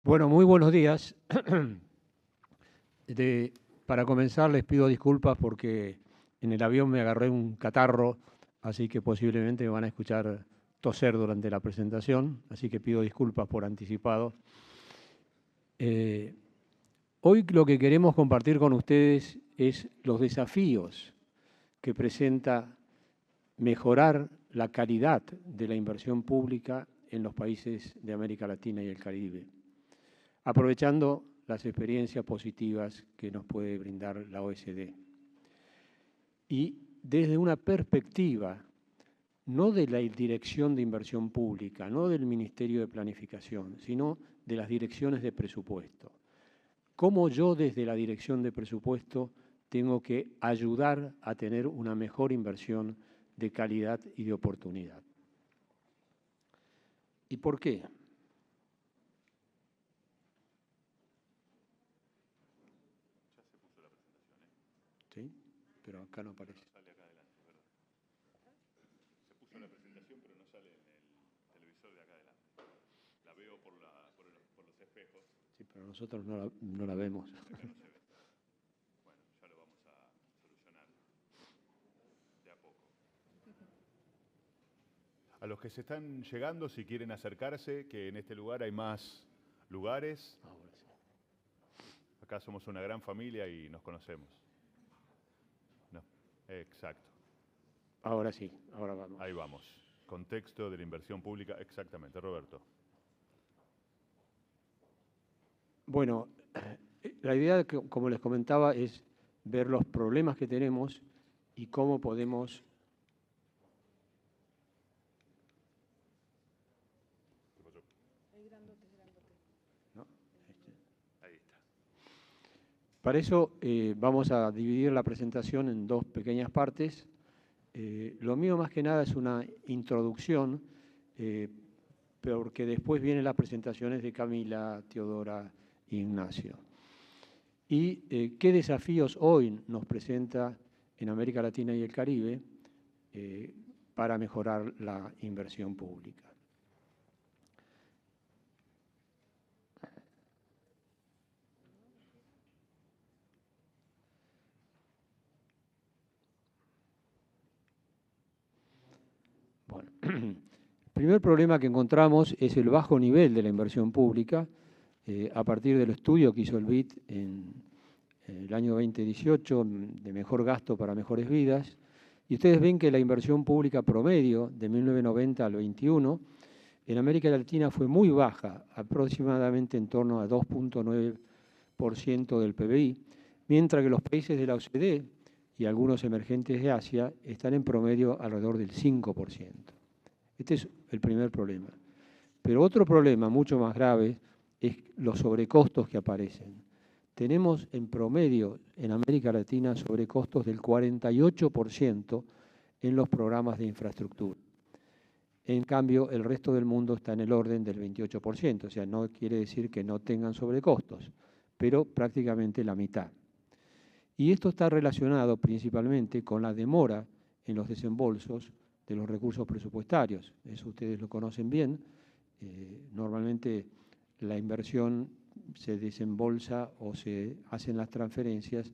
Bueno, muy buenos días. Para comenzar, les pido disculpas porque en el avión me agarré un catarro, así que posiblemente me van a escuchar toser durante la presentación, así que pido disculpas por anticipado. Eh, Hoy lo que queremos compartir con ustedes es los desafíos que presenta mejorar la calidad de la inversión pública en los países de América Latina y el Caribe, aprovechando las experiencias positivas que nos puede brindar la OSD. Y desde una perspectiva no de la Dirección de Inversión Pública, no del Ministerio de Planificación, sino de las direcciones de presupuesto. ¿Cómo yo desde la Dirección de Presupuesto tengo que ayudar a tener una mejor inversión de calidad y de oportunidad? ¿Y por qué? ¿Sí? Pero acá no aparece. Sí, pero nosotros no la vemos. A los que se están llegando, si quieren acercarse, que en este lugar hay más lugares. Ahora sí. Acá somos una gran familia y nos conocemos. No, exacto. Ahora sí, ahora vamos. Ahí vamos. Contexto de la inversión pública, exactamente. Roberto. Bueno, la idea, como les comentaba, es ver los problemas que tenemos y cómo podemos... ¿No? Ahí está. Para eso vamos a dividir la presentación en dos pequeñas partes. Lo mío más que nada es una introducción, porque después vienen las presentaciones de Camila, Teodora e Ignacio. ¿Y qué desafíos hoy nos presenta en América Latina y el Caribe para mejorar la inversión pública? Bueno, el primer problema que encontramos es el bajo nivel de la inversión pública. A partir del estudio que hizo el BID en el año 2018, de mejor gasto para mejores vidas, y ustedes ven que la inversión pública promedio de 1990 al 21 en América Latina fue muy baja, aproximadamente en torno a 2,9% del PBI, mientras que los países de la OCDE y algunos emergentes de Asia están en promedio alrededor del 5%. Este es el primer problema. Pero otro problema mucho más grave es los sobrecostos que aparecen. Tenemos en promedio en América Latina sobrecostos del 48% en los programas de infraestructura. En cambio, el resto del mundo está en el orden del 28%, o sea, no quiere decir que no tengan sobrecostos, pero prácticamente la mitad. Y esto está relacionado principalmente con la demora en los desembolsos de los recursos presupuestarios. Eso ustedes lo conocen bien. Normalmente la inversión se desembolsa o se hacen las transferencias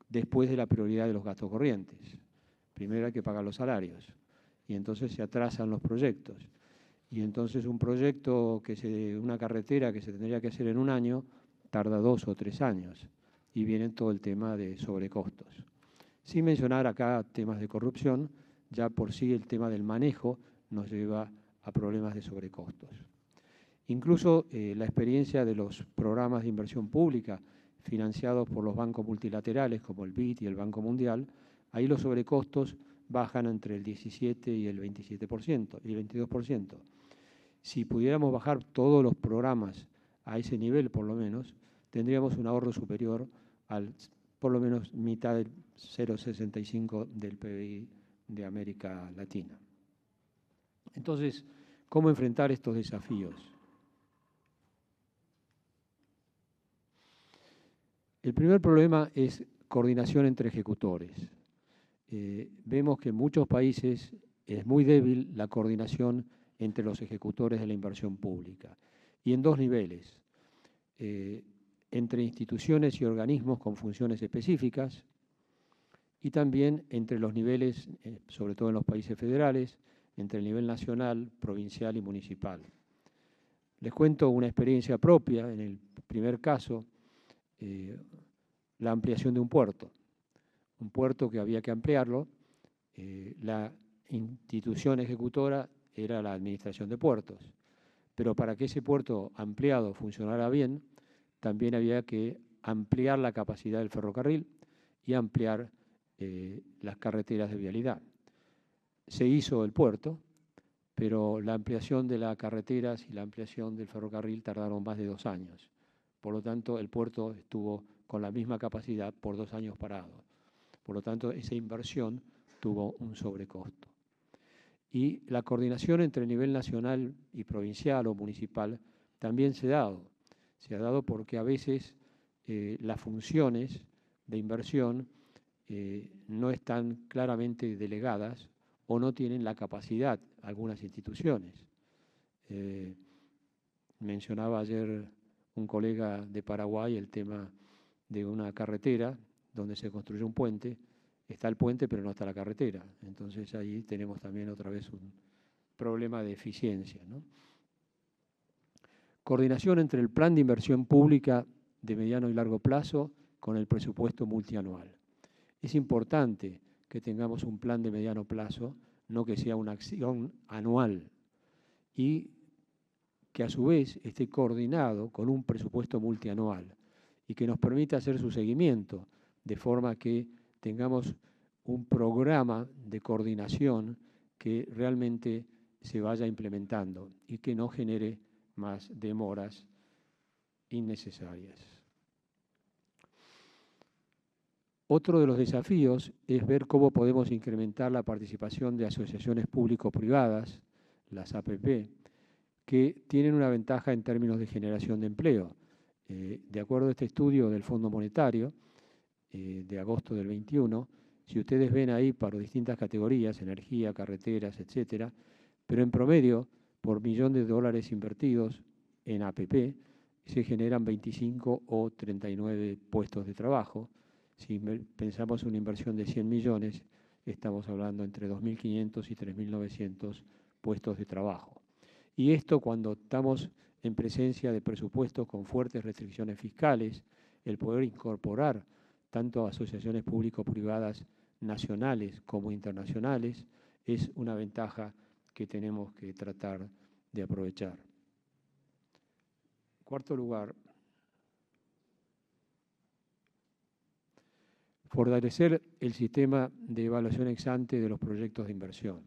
después de la prioridad de los gastos corrientes. Primero hay que pagar los salarios y entonces se atrasan los proyectos. Y entonces un proyecto, una carretera que se tendría que hacer en un año, tarda 2 o 3 años. Y viene todo el tema de sobrecostos. Sin mencionar acá temas de corrupción, ya por sí el tema del manejo nos lleva a problemas de sobrecostos. Incluso la experiencia de los programas de inversión pública financiados por los bancos multilaterales como el BID y el Banco Mundial, ahí los sobrecostos bajan entre el 17 y el 27% y el 22%. Si pudiéramos bajar todos los programas a ese nivel, por lo menos, tendríamos un ahorro superior al por lo menos mitad del 0,65 del PBI de América Latina. Entonces, ¿cómo enfrentar estos desafíos? El primer problema es coordinación entre ejecutores. Vemos que en muchos países es muy débil la coordinación entre los ejecutores de la inversión pública. y en dos niveles, entre instituciones y organismos con funciones específicas, y también entre los niveles, sobre todo en los países federales, entre el nivel nacional, provincial y municipal. Les cuento una experiencia propia. En el primer caso, la ampliación de un puerto que había que ampliarlo. La institución ejecutora era la Administración de Puertos, pero para que ese puerto ampliado funcionara bien, también había que ampliar la capacidad del ferrocarril y ampliar las carreteras de vialidad. Se hizo el puerto, pero la ampliación de las carreteras y la ampliación del ferrocarril tardaron más de 2 años. Por lo tanto, el puerto estuvo con la misma capacidad por 2 años parado. Por lo tanto, esa inversión tuvo un sobrecosto. Y la coordinación entre el nivel nacional y provincial o municipal también se ha dado. Se ha dado porque a veces las funciones de inversión no están claramente delegadas o no tienen la capacidad algunas instituciones. Mencionaba ayer un colega de Paraguay el tema de una carretera donde se construyó un puente. Está el puente, pero no está la carretera. Entonces ahí tenemos también otra vez un problema de eficiencia, ¿no? Coordinación entre el plan de inversión pública de mediano y largo plazo con el presupuesto multianual. Es importante que tengamos un plan de mediano plazo, no que sea una acción anual, y que a su vez esté coordinado con un presupuesto multianual y que nos permita hacer su seguimiento, de forma que tengamos un programa de coordinación que realmente se vaya implementando y que no genere más demoras innecesarias. Otro de los desafíos es ver cómo podemos incrementar la participación de asociaciones público-privadas, las APP, que tienen una ventaja en términos de generación de empleo. De acuerdo a este estudio del Fondo Monetario de agosto del 21, si ustedes ven ahí para distintas categorías, energía, carreteras, etcétera, pero en promedio, por $1.000.000 invertidos en APP, se generan 25 o 39 puestos de trabajo. Si pensamos una inversión de 100 millones, estamos hablando entre 2.500 y 3.900 puestos de trabajo. Y esto cuando estamos en presencia de presupuestos con fuertes restricciones fiscales, el poder incorporar tanto asociaciones público-privadas nacionales como internacionales es una ventaja que tenemos que tratar de aprovechar. En cuarto lugar, fortalecer el sistema de evaluación ex ante de los proyectos de inversión.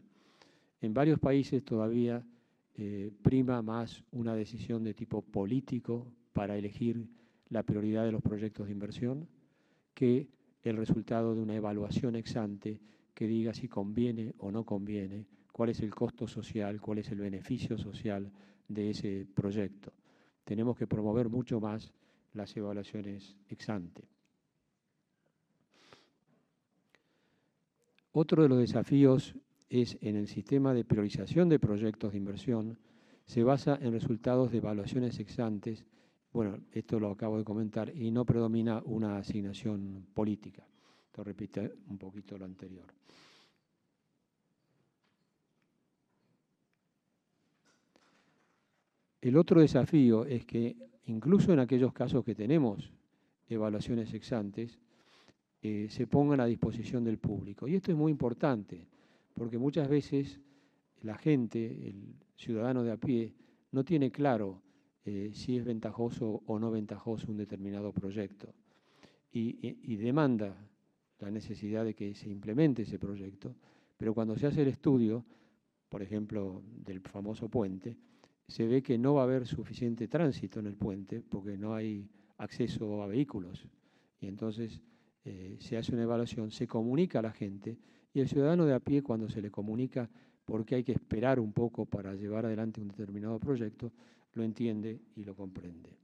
En varios países todavía prima más una decisión de tipo político para elegir la prioridad de los proyectos de inversión que el resultado de una evaluación ex ante que diga si conviene o no conviene, cuál es el costo social, cuál es el beneficio social de ese proyecto. Tenemos que promover mucho más las evaluaciones ex ante. Otro de los desafíos es en el sistema de priorización de proyectos de inversión, se basa en resultados de evaluaciones ex ante. Bueno, esto lo acabo de comentar, y no predomina una asignación política. Esto repite un poquito lo anterior. El otro desafío es que incluso en aquellos casos que tenemos evaluaciones ex ante, se pongan a disposición del público. Y esto es muy importante, porque muchas veces la gente, el ciudadano de a pie, no tiene claro si es ventajoso o no ventajoso un determinado proyecto y demanda la necesidad de que se implemente ese proyecto, pero cuando se hace el estudio, por ejemplo, del famoso puente, se ve que no va a haber suficiente tránsito en el puente porque no hay acceso a vehículos. Y entonces se hace una evaluación, se comunica a la gente y el ciudadano de a pie, cuando se le comunica por qué hay que esperar un poco para llevar adelante un determinado proyecto, lo entiende y lo comprende.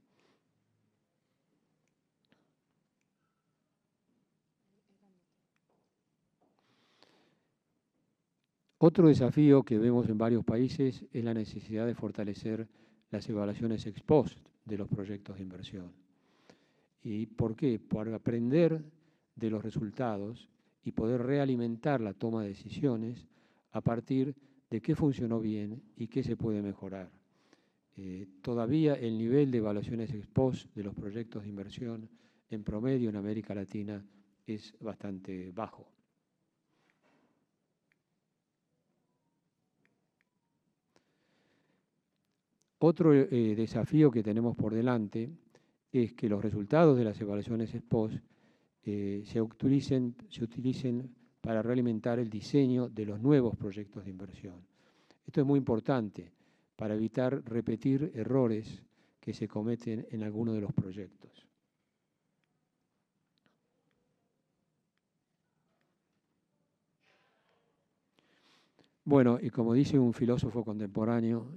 Otro desafío que vemos en varios países es la necesidad de fortalecer las evaluaciones ex post de los proyectos de inversión. ¿Y por qué? Para aprender de los resultados y poder realimentar la toma de decisiones a partir de qué funcionó bien y qué se puede mejorar. Todavía el nivel de evaluaciones ex post de los proyectos de inversión en promedio en América Latina es bastante bajo. Otro desafío que tenemos por delante es que los resultados de las evaluaciones ex post se utilicen para realimentar el diseño de los nuevos proyectos de inversión. Esto es muy importante para evitar repetir errores que se cometen en alguno de los proyectos. Bueno, y como dice un filósofo contemporáneo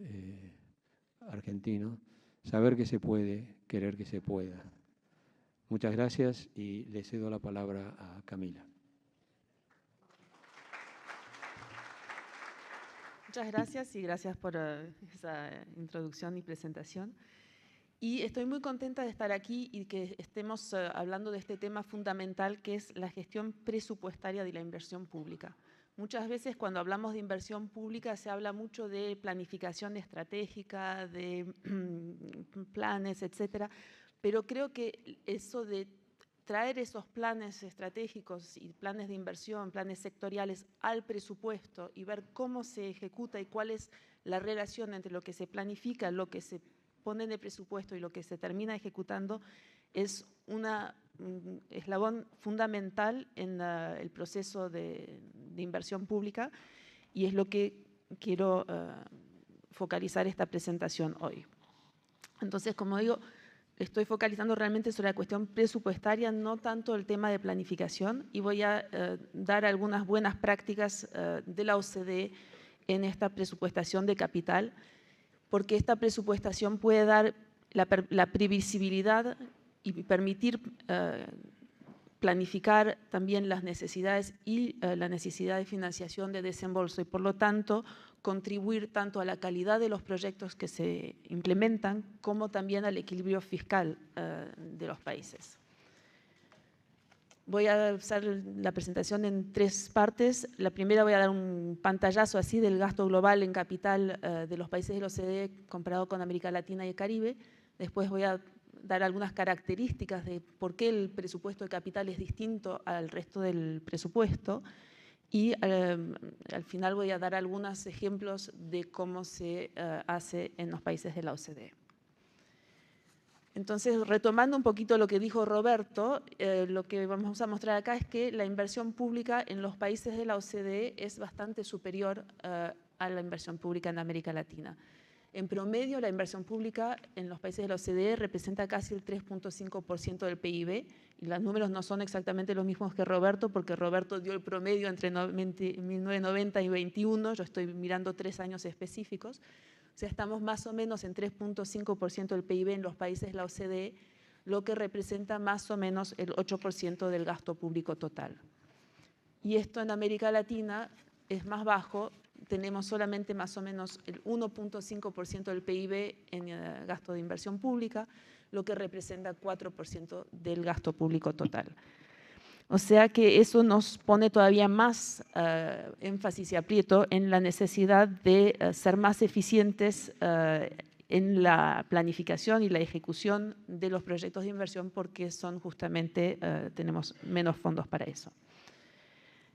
argentino, saber que se puede, querer que se pueda. Muchas gracias y le cedo la palabra a Camila. Muchas gracias y gracias por esa introducción y presentación. Y estoy muy contenta de estar aquí y que estemos hablando de este tema fundamental que es la gestión presupuestaria de la inversión pública. Muchas veces cuando hablamos de inversión pública se habla mucho de planificación estratégica, de planes, etcétera, pero creo que eso de traer esos planes estratégicos y planes de inversión, planes sectoriales al presupuesto y ver cómo se ejecuta y cuál es la relación entre lo que se planifica, lo que se pone en el presupuesto y lo que se termina ejecutando es un eslabón fundamental en el proceso de inversión pública y es lo que quiero focalizar esta presentación hoy. Entonces, como digo, estoy focalizando realmente sobre la cuestión presupuestaria, no tanto el tema de planificación, y voy a dar algunas buenas prácticas de la OCDE en esta presupuestación de capital, porque esta presupuestación puede dar la previsibilidad y permitir planificar también las necesidades y la necesidad de financiación de desembolso y, por lo tanto, contribuir tanto a la calidad de los proyectos que se implementan como también al equilibrio fiscal de los países. Voy a hacer la presentación en tres partes. La primera voy a dar un pantallazo así del gasto global en capital de los países de la OCDE comparado con América Latina y el Caribe. Después voy a dar algunas características de por qué el presupuesto de capital es distinto al resto del presupuesto. Y al final voy a dar algunos ejemplos de cómo se hace en los países de la OCDE. Entonces, retomando un poquito lo que dijo Roberto, lo que vamos a mostrar acá es que la inversión pública en los países de la OCDE es bastante superior a la inversión pública en América Latina. En promedio, la inversión pública en los países de la OCDE representa casi el 3.5% del PIB, y los números no son exactamente los mismos que Roberto, porque Roberto dio el promedio entre 1990 y 21, yo estoy mirando 3 años específicos. O sea, estamos más o menos en 3.5% del PIB en los países de la OCDE, lo que representa más o menos el 8% del gasto público total. Y esto en América Latina es más bajo, tenemos solamente más o menos el 1.5% del PIB en gasto de inversión pública, lo que representa 4% del gasto público total. O sea que eso nos pone todavía más énfasis y aprieto en la necesidad de ser más eficientes en la planificación y la ejecución de los proyectos de inversión porque son justamente, tenemos menos fondos para eso.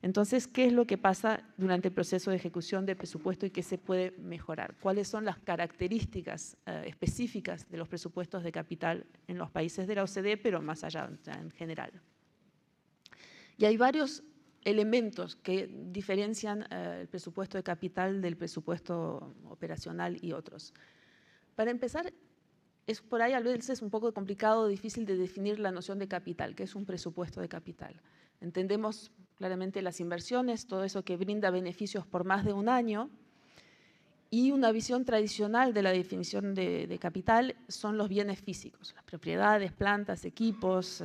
Entonces, ¿qué es lo que pasa durante el proceso de ejecución del presupuesto y qué se puede mejorar? ¿Cuáles son las características específicas de los presupuestos de capital en los países de la OCDE, pero más allá en general? Y hay varios elementos que diferencian el presupuesto de capital del presupuesto operacional y otros. Para empezar, es por ahí a veces un poco complicado o difícil de definir la noción de capital, que es un presupuesto de capital. Entendemos claramente las inversiones, todo eso que brinda beneficios por más de un año, y una visión tradicional de la definición de capital son los bienes físicos, las propiedades, plantas, equipos,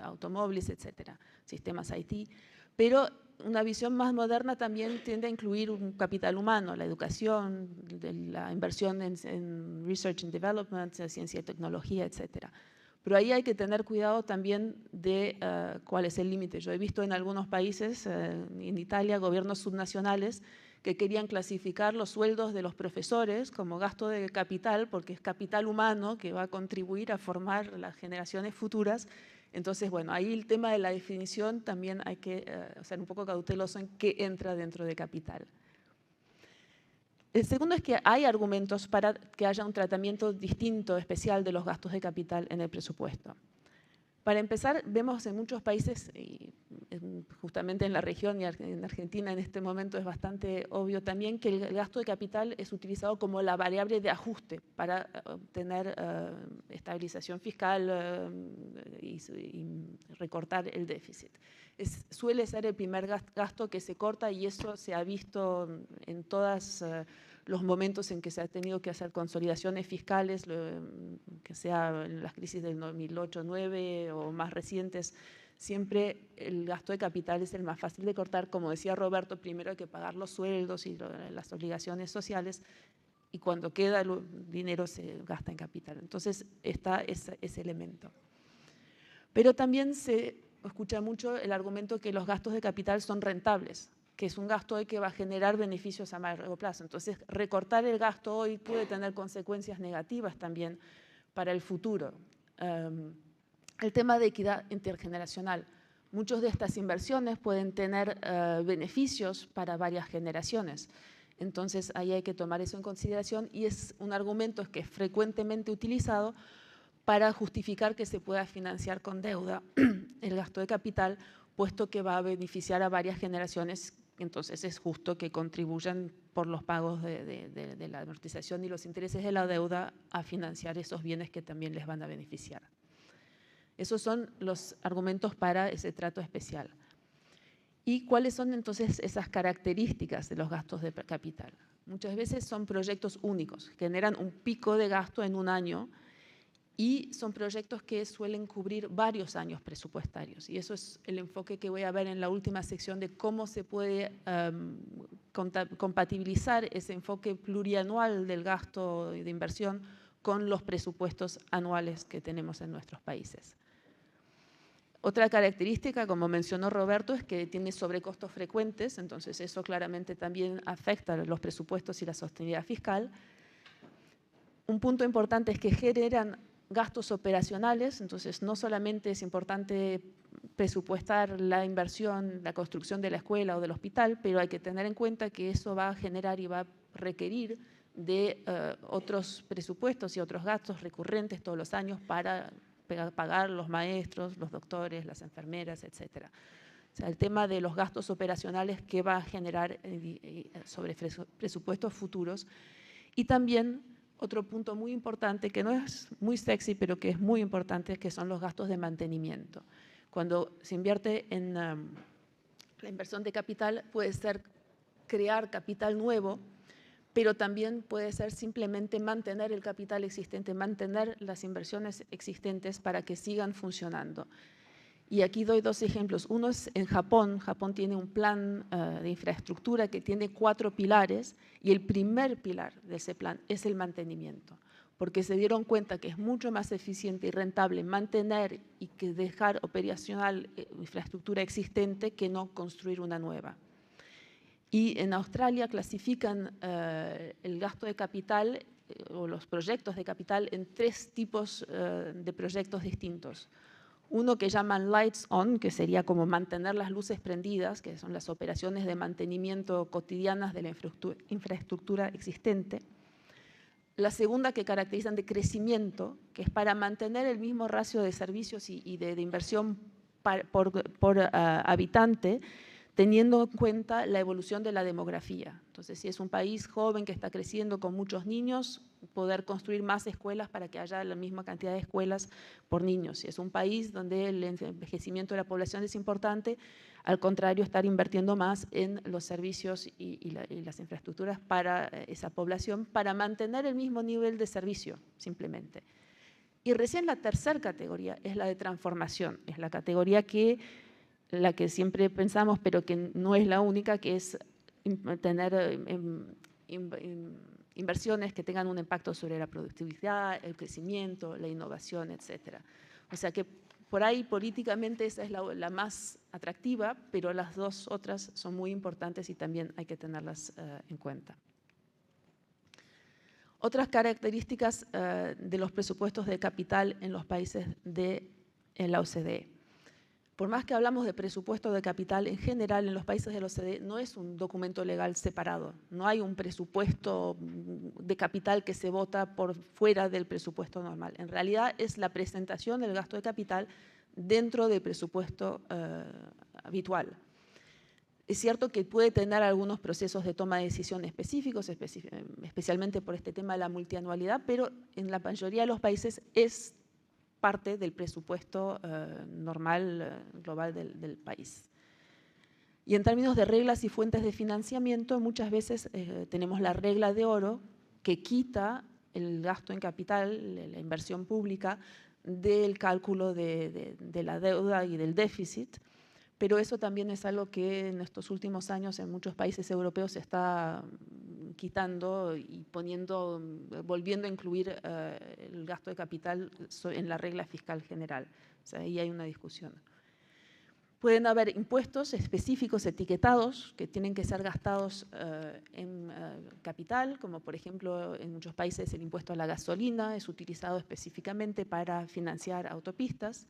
automóviles, etcétera, sistemas IT. Pero una visión más moderna también tiende a incluir un capital humano, la educación, la inversión en research and development, ciencia y tecnología, etcétera. Pero ahí hay que tener cuidado también de cuál es el límite. Yo he visto en algunos países, en Italia, gobiernos subnacionales que querían clasificar los sueldos de los profesores como gasto de capital, porque es capital humano que va a contribuir a formar las generaciones futuras. Entonces, bueno, ahí el tema de la definición también hay que ser un poco cauteloso en qué entra dentro de capital. El segundo es que hay argumentos para que haya un tratamiento distinto, especial de los gastos de capital en el presupuesto. Para empezar, vemos en muchos países, y justamente en la región y en Argentina en este momento es bastante obvio también, que el gasto de capital es utilizado como la variable de ajuste para obtener estabilización fiscal y recortar el déficit. Suele ser el primer gasto que se corta y eso se ha visto en todos los momentos en que se ha tenido que hacer consolidaciones fiscales, que sea en las crisis del 2008-2009 o más recientes, siempre el gasto de capital es el más fácil de cortar. Como decía Roberto, primero hay que pagar los sueldos y las obligaciones sociales y cuando queda el dinero se gasta en capital. Entonces está ese elemento. Pero también se escucha mucho el argumento que los gastos de capital son rentables, que es un gasto hoy que va a generar beneficios a más largo plazo. Entonces, recortar el gasto hoy puede tener consecuencias negativas también para el futuro. El tema de equidad intergeneracional. Muchas de estas inversiones pueden tener beneficios para varias generaciones. Entonces, ahí hay que tomar eso en consideración y es un argumento que es frecuentemente utilizado para justificar que se pueda financiar con deuda el gasto de capital, puesto que va a beneficiar a varias generaciones. Entonces es justo que contribuyan por los pagos de la amortización y los intereses de la deuda a financiar esos bienes que también les van a beneficiar. Esos son los argumentos para ese trato especial. ¿Y cuáles son entonces esas características de los gastos de capital? Muchas veces son proyectos únicos, generan un pico de gasto en un año y son proyectos que suelen cubrir varios años presupuestarios. Y eso es el enfoque que voy a ver en la última sección de cómo se puede compatibilizar ese enfoque plurianual del gasto de inversión con los presupuestos anuales que tenemos en nuestros países. Otra característica, como mencionó Roberto, es que tiene sobrecostos frecuentes, entonces eso claramente también afecta los presupuestos y la sostenibilidad fiscal. Un punto importante es que generan gastos operacionales, entonces no solamente es importante presupuestar la inversión, la construcción de la escuela o del hospital, pero hay que tener en cuenta que eso va a generar y va a requerir de otros presupuestos y otros gastos recurrentes todos los años para pagar los maestros, los doctores, las enfermeras, etc. O sea, el tema de los gastos operacionales que va a generar sobre presupuestos futuros. Y también otro punto muy importante, que no es muy sexy, pero que es muy importante, que son los gastos de mantenimiento. Cuando se invierte en la inversión de capital, puede ser crear capital nuevo, pero también puede ser simplemente mantener el capital existente, mantener las inversiones existentes para que sigan funcionando. Y aquí doy dos ejemplos. Uno es en Japón. Japón tiene un plan de infraestructura que tiene 4 pilares y el primer pilar de ese plan es el mantenimiento, porque se dieron cuenta que es mucho más eficiente y rentable mantener y que dejar operacional infraestructura existente que no construir una nueva. Y en Australia clasifican el gasto de capital o los proyectos de capital en 3 tipos de proyectos distintos. Uno que llaman lights on, que sería como mantener las luces prendidas, que son las operaciones de mantenimiento cotidianas de la infraestructura existente. La segunda que caracterizan de crecimiento, que es para mantener el mismo ratio de servicios y de inversión por habitante, teniendo en cuenta la evolución de la demografía. Entonces, si es un país joven que está creciendo con muchos niños, poder construir más escuelas para que haya la misma cantidad de escuelas por niños. Si es un país donde el envejecimiento de la población es importante, al contrario, estar invirtiendo más en los servicios y las infraestructuras para esa población, para mantener el mismo nivel de servicio, simplemente. Y recién la tercera categoría es la de transformación, es la categoría que la que siempre pensamos, pero que no es la única, que es tener inversiones que tengan un impacto sobre la productividad, el crecimiento, la innovación, etc. O sea que por ahí políticamente esa es la más atractiva, pero las dos otras son muy importantes y también hay que tenerlas en cuenta. Otras características de los presupuestos de capital en los países de la OCDE. Por más que hablamos de presupuesto de capital, en general en los países de la OCDE no es un documento legal separado. No hay un presupuesto de capital que se vota por fuera del presupuesto normal. En realidad es la presentación del gasto de capital dentro del presupuesto habitual. Es cierto que puede tener algunos procesos de toma de decisión específicos, especialmente por este tema de la multianualidad, pero en la mayoría de los países es parte del presupuesto normal global del país. Y en términos de reglas y fuentes de financiamiento, muchas veces tenemos la regla de oro que quita el gasto en capital, la inversión pública, del cálculo de la deuda y del déficit, pero eso también es algo que en estos últimos años en muchos países europeos se está quitando y volviendo a incluir el gasto de capital en la regla fiscal general. O sea, ahí hay una discusión. Pueden haber impuestos específicos etiquetados que tienen que ser gastados en capital, como por ejemplo en muchos países el impuesto a la gasolina es utilizado específicamente para financiar autopistas.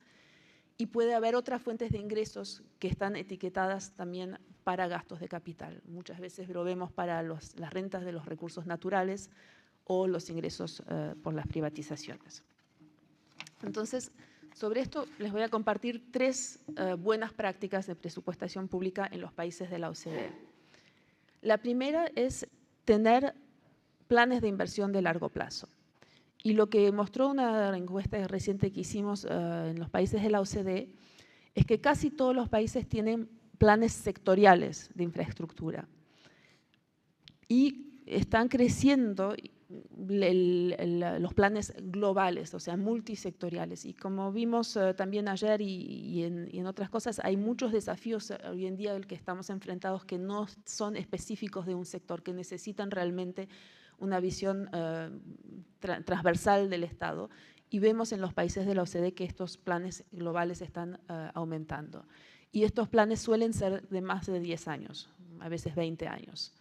Y puede haber otras fuentes de ingresos que están etiquetadas también para gastos de capital. Muchas veces lo vemos para las rentas de los recursos naturales o los ingresos por las privatizaciones. Entonces, sobre esto les voy a compartir tres buenas prácticas de presupuestación pública en los países de la OCDE. La primera es tener planes de inversión de largo plazo. Y lo que mostró una encuesta reciente que hicimos en los países de la OCDE es que casi todos los países tienen planes sectoriales de infraestructura. Y están creciendo los planes globales, o sea, multisectoriales. Y como vimos también ayer y en otras cosas, hay muchos desafíos hoy en día en que estamos enfrentados que no son específicos de un sector, que necesitan realmente una visión transversal del Estado, y vemos en los países de la OCDE que estos planes globales están aumentando. Y estos planes suelen ser de más de 10 años, a veces 20 años.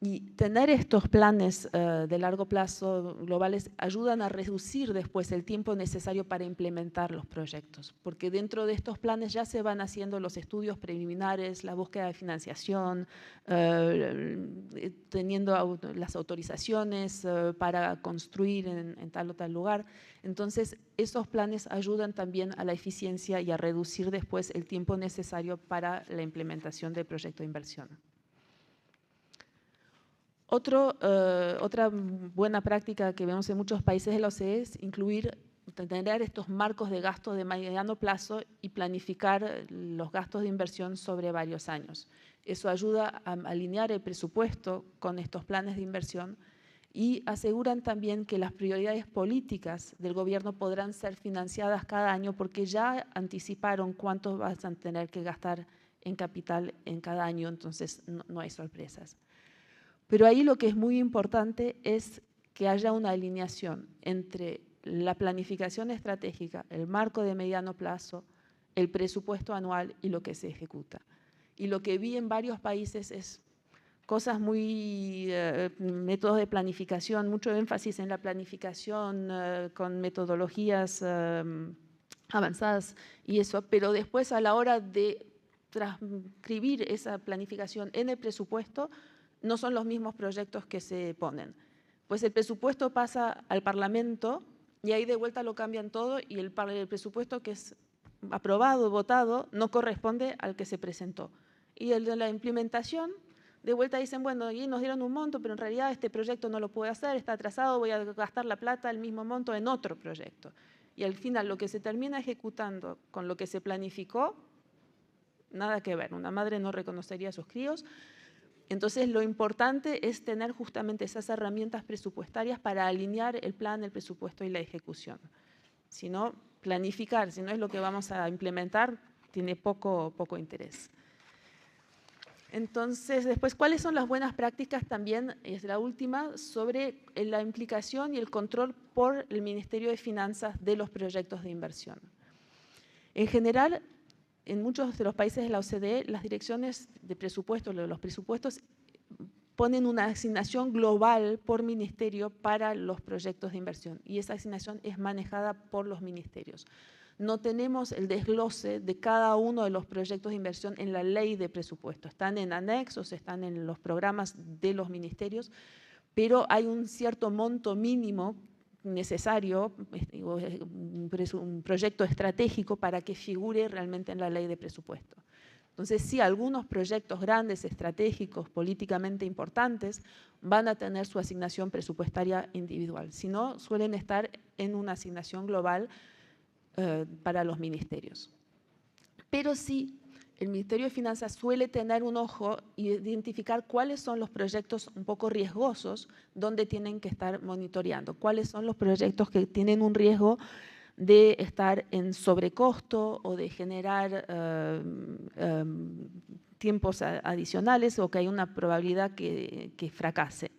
Y tener estos planes de largo plazo globales ayudan a reducir después el tiempo necesario para implementar los proyectos, porque dentro de estos planes ya se van haciendo los estudios preliminares, la búsqueda de financiación, teniendo las autorizaciones para construir en tal o tal lugar. Entonces, esos planes ayudan también a la eficiencia y a reducir después el tiempo necesario para la implementación del proyecto de inversión. Otra buena práctica que vemos en muchos países de la OCDE es tener estos marcos de gasto de mediano plazo y planificar los gastos de inversión sobre varios años. Eso ayuda a alinear el presupuesto con estos planes de inversión y aseguran también que las prioridades políticas del gobierno podrán ser financiadas cada año porque ya anticiparon cuánto van a tener que gastar en capital en cada año, entonces no hay sorpresas. Pero ahí lo que es muy importante es que haya una alineación entre la planificación estratégica, el marco de mediano plazo, el presupuesto anual y lo que se ejecuta. Y lo que vi en varios países es cosas muy, métodos de planificación, mucho énfasis en la planificación con metodologías avanzadas y eso, pero después a la hora de transcribir esa planificación en el presupuesto, no son los mismos proyectos que se ponen. Pues el presupuesto pasa al Parlamento y ahí de vuelta lo cambian todo y el presupuesto que es aprobado, votado, no corresponde al que se presentó. Y el de la implementación, de vuelta dicen, bueno, ahí nos dieron un monto, pero en realidad este proyecto no lo puedo hacer, está atrasado, voy a gastar la plata, el mismo monto, en otro proyecto. Y al final lo que se termina ejecutando con lo que se planificó, nada que ver. Una madre no reconocería a sus críos. Entonces, lo importante es tener justamente esas herramientas presupuestarias para alinear el plan, el presupuesto y la ejecución. Si no, planificar, si no es lo que vamos a implementar, tiene poco interés. Entonces, después, ¿cuáles son las buenas prácticas? También es la última, sobre la implicación y el control por el Ministerio de Finanzas de los proyectos de inversión. En general, en muchos de los países de la OCDE, las direcciones de presupuestos, los presupuestos, ponen una asignación global por ministerio para los proyectos de inversión, y esa asignación es manejada por los ministerios. No tenemos el desglose de cada uno de los proyectos de inversión en la ley de presupuesto. Están en anexos, están en los programas de los ministerios, pero hay un cierto monto mínimo necesario, un proyecto estratégico para que figure realmente en la ley de presupuesto. Entonces, sí, algunos proyectos grandes, estratégicos, políticamente importantes, van a tener su asignación presupuestaria individual. Si no, suelen estar en una asignación global para los ministerios. Pero sí, el Ministerio de Finanzas suele tener un ojo y identificar cuáles son los proyectos un poco riesgosos donde tienen que estar monitoreando, cuáles son los proyectos que tienen un riesgo de estar en sobrecosto o de generar tiempos adicionales o que hay una probabilidad que fracase.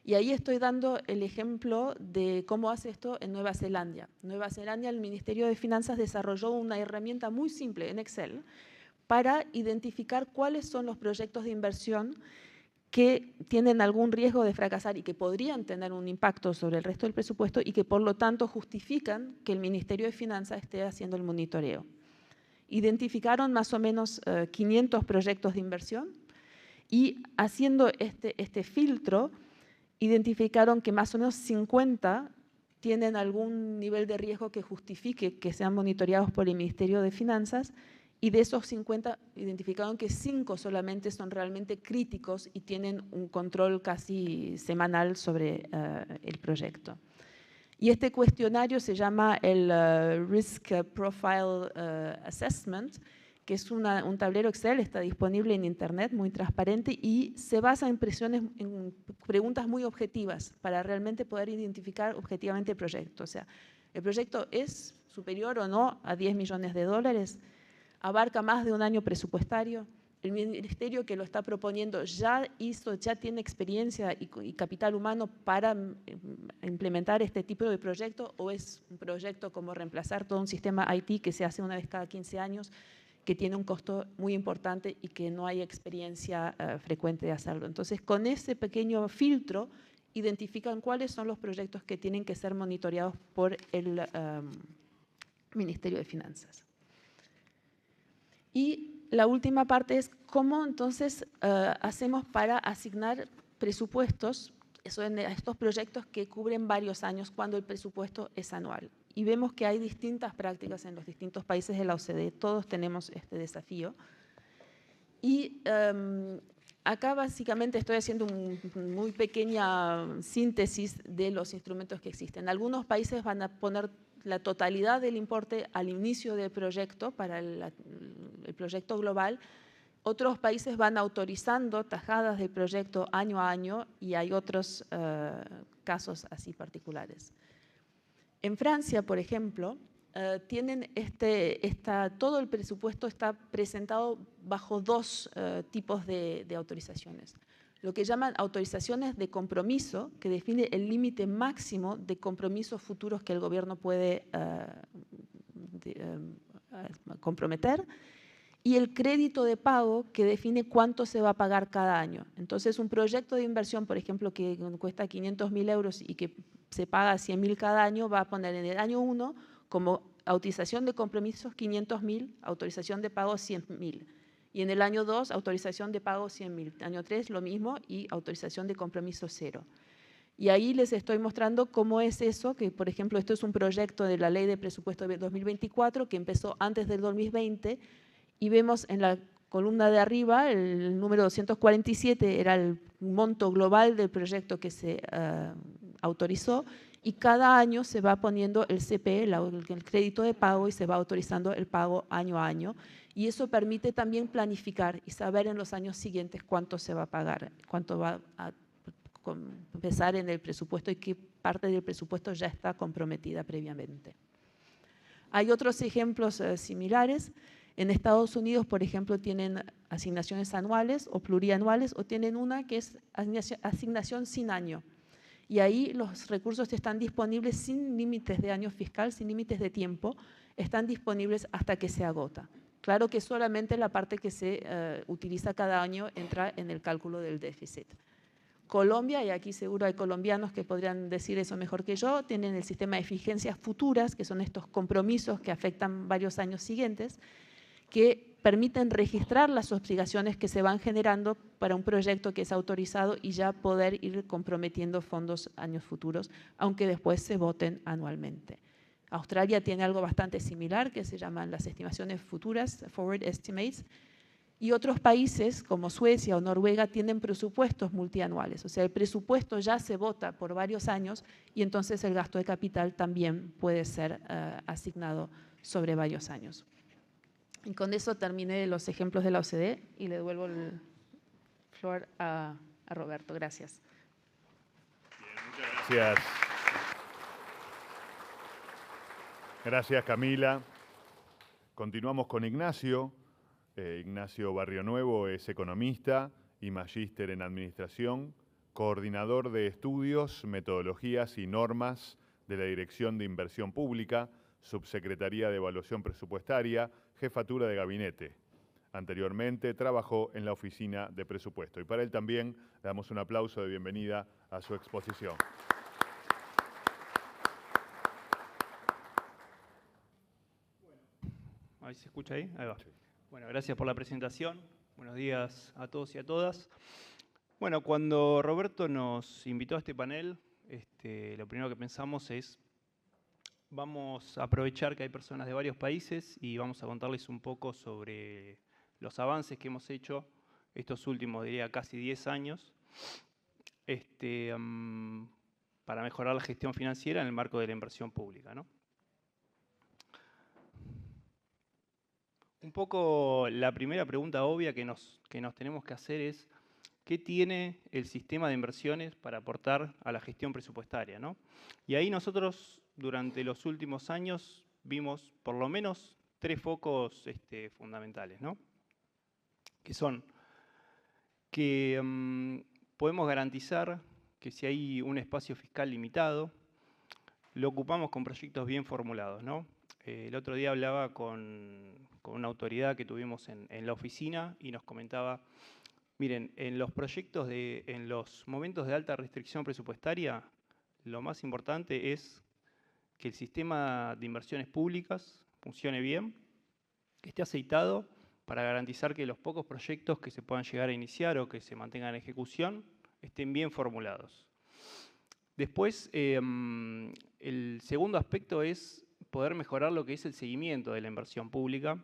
Y ahí estoy dando el ejemplo de cómo hace esto en Nueva Zelanda. En Nueva Zelanda, el Ministerio de Finanzas desarrolló una herramienta muy simple en Excel para identificar cuáles son los proyectos de inversión que tienen algún riesgo de fracasar y que podrían tener un impacto sobre el resto del presupuesto y que por lo tanto justifican que el Ministerio de Finanzas esté haciendo el monitoreo. Identificaron más o menos 500 proyectos de inversión y haciendo este filtro, identificaron que más o menos 50 tienen algún nivel de riesgo que justifique que sean monitoreados por el Ministerio de Finanzas, y de esos 50 identificaron que 5 solamente son realmente críticos y tienen un control casi semanal sobre el proyecto. Y este cuestionario se llama el Risk Profile Assessment, que es un tablero Excel, está disponible en internet, muy transparente, y se basa en preguntas muy objetivas para realmente poder identificar objetivamente el proyecto. O sea, ¿el proyecto es superior o no a 10 millones de dólares? ¿Abarca más de un año presupuestario? ¿El ministerio que lo está proponiendo ya tiene experiencia y capital humano para implementar este tipo de proyecto, o es un proyecto como reemplazar todo un sistema IT que se hace una vez cada 15 años, que tiene un costo muy importante y que no hay experiencia frecuente de hacerlo? Entonces, con ese pequeño filtro, identifican cuáles son los proyectos que tienen que ser monitoreados por el Ministerio de Finanzas. Y la última parte es cómo entonces hacemos para asignar presupuestos a estos proyectos que cubren varios años cuando el presupuesto es anual. Y vemos que hay distintas prácticas en los distintos países de la OCDE, todos tenemos este desafío. Y acá básicamente estoy haciendo una muy pequeña síntesis de los instrumentos que existen. Algunos países van a poner la totalidad del importe al inicio del proyecto para el proyecto global. Otros países van autorizando tajadas del proyecto año a año, y hay otros casos así particulares. En Francia, por ejemplo, tienen todo el presupuesto está presentado bajo dos tipos de autorizaciones. Lo que llaman autorizaciones de compromiso, que define el límite máximo de compromisos futuros que el gobierno puede comprometer, y el crédito de pago, que define cuánto se va a pagar cada año. Entonces, un proyecto de inversión, por ejemplo, que cuesta 500.000 euros y que se paga 100.000 cada año, va a poner en el año 1 como autorización de compromisos 500.000, autorización de pago 100.000. Y en el año 2, autorización de pago 100.000. Año 3, lo mismo, y autorización de compromiso 0. Y ahí les estoy mostrando cómo es eso, que por ejemplo, esto es un proyecto de la Ley de Presupuesto de 2024 que empezó antes del 2020, y vemos en la columna de arriba, el número 247 era el monto global del proyecto que se autorizó, y cada año se va poniendo el CPE, el crédito de pago, y se va autorizando el pago año a año. Y eso permite también planificar y saber en los años siguientes cuánto se va a pagar, cuánto va a empezar en el presupuesto y qué parte del presupuesto ya está comprometida previamente. Hay otros ejemplos similares. En Estados Unidos, por ejemplo, tienen asignaciones anuales o plurianuales, o tienen una que es asignación sin año. Y ahí los recursos están disponibles sin límites de año fiscal, sin límites de tiempo, están disponibles hasta que se agota. Claro que solamente la parte que se utiliza cada año entra en el cálculo del déficit. Colombia, y aquí seguro hay colombianos que podrían decir eso mejor que yo, tienen el sistema de exigencias futuras, que son estos compromisos que afectan varios años siguientes, que permiten registrar las obligaciones que se van generando para un proyecto que es autorizado y ya poder ir comprometiendo fondos años futuros, aunque después se voten anualmente. Australia tiene algo bastante similar que se llaman las estimaciones futuras, forward estimates, y otros países como Suecia o Noruega tienen presupuestos multianuales, o sea, el presupuesto ya se vota por varios años y entonces el gasto de capital también puede ser asignado sobre varios años. Y con eso terminé los ejemplos de la OCDE y le devuelvo el floor a Roberto. Gracias. Bien, muchas gracias. Gracias, Camila. Continuamos con Ignacio. Ignacio Barrio Nuevo es economista y magíster en administración, coordinador de estudios, metodologías y normas de la Dirección de Inversión Pública, Subsecretaría de Evaluación Presupuestaria, Jefatura de Gabinete. Anteriormente trabajó en la Oficina de Presupuesto. Y para él también le damos un aplauso de bienvenida a su exposición. A ver si se escucha ahí. Ahí va. Bueno, gracias por la presentación. Buenos días a todos y a todas. Bueno, cuando Roberto nos invitó a este panel, lo primero que pensamos es vamos a aprovechar que hay personas de varios países y vamos a contarles un poco sobre los avances que hemos hecho estos últimos, diría, casi 10 años para mejorar la gestión financiera en el marco de la inversión pública, ¿no? Un poco la primera pregunta obvia que nos tenemos que hacer es ¿qué tiene el sistema de inversiones para aportar a la gestión presupuestaria, ¿no? Y ahí nosotros durante los últimos años vimos por lo menos 3 focos fundamentales, ¿no? Que son que podemos garantizar que si hay un espacio fiscal limitado, lo ocupamos con proyectos bien formulados, ¿no? El otro día hablaba con una autoridad que tuvimos en la oficina y nos comentaba, miren, en los momentos de alta restricción presupuestaria, lo más importante es que el sistema de inversiones públicas funcione bien, que esté aceitado para garantizar que los pocos proyectos que se puedan llegar a iniciar o que se mantengan en ejecución estén bien formulados. Después, el segundo aspecto es poder mejorar lo que es el seguimiento de la inversión pública.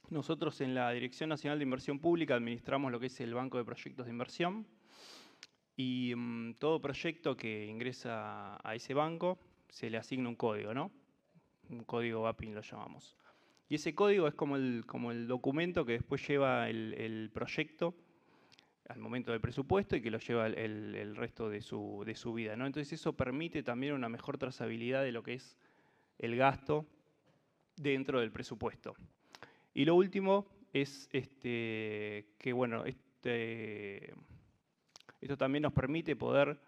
Nosotros en la Dirección Nacional de Inversión Pública administramos lo que es el Banco de Proyectos de Inversión y todo proyecto que ingresa a ese banco se le asigna un código, ¿no? Un código BAPIN lo llamamos. Y ese código es como el documento que después lleva el proyecto al momento del presupuesto y que lo lleva el resto de su vida, ¿no? Entonces eso permite también una mejor trazabilidad de lo que es el gasto dentro del presupuesto. Y lo último es que, bueno, esto también nos permite poder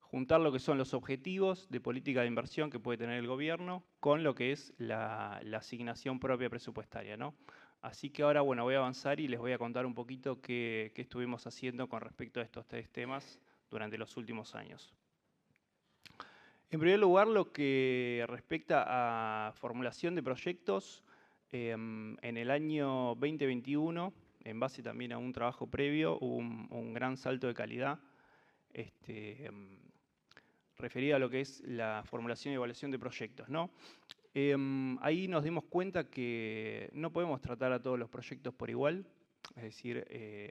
juntar lo que son los objetivos de política de inversión que puede tener el gobierno con lo que es la asignación propia presupuestaria, ¿no? Así que ahora, bueno, voy a avanzar y les voy a contar un poquito qué estuvimos haciendo con respecto a estos 3 temas durante los últimos años. En primer lugar, lo que respecta a formulación de proyectos, en el año 2021, en base también a un trabajo previo, hubo un gran salto de calidad referido a lo que es la formulación y evaluación de proyectos, ¿no? Ahí nos dimos cuenta que no podemos tratar a todos los proyectos por igual, es decir,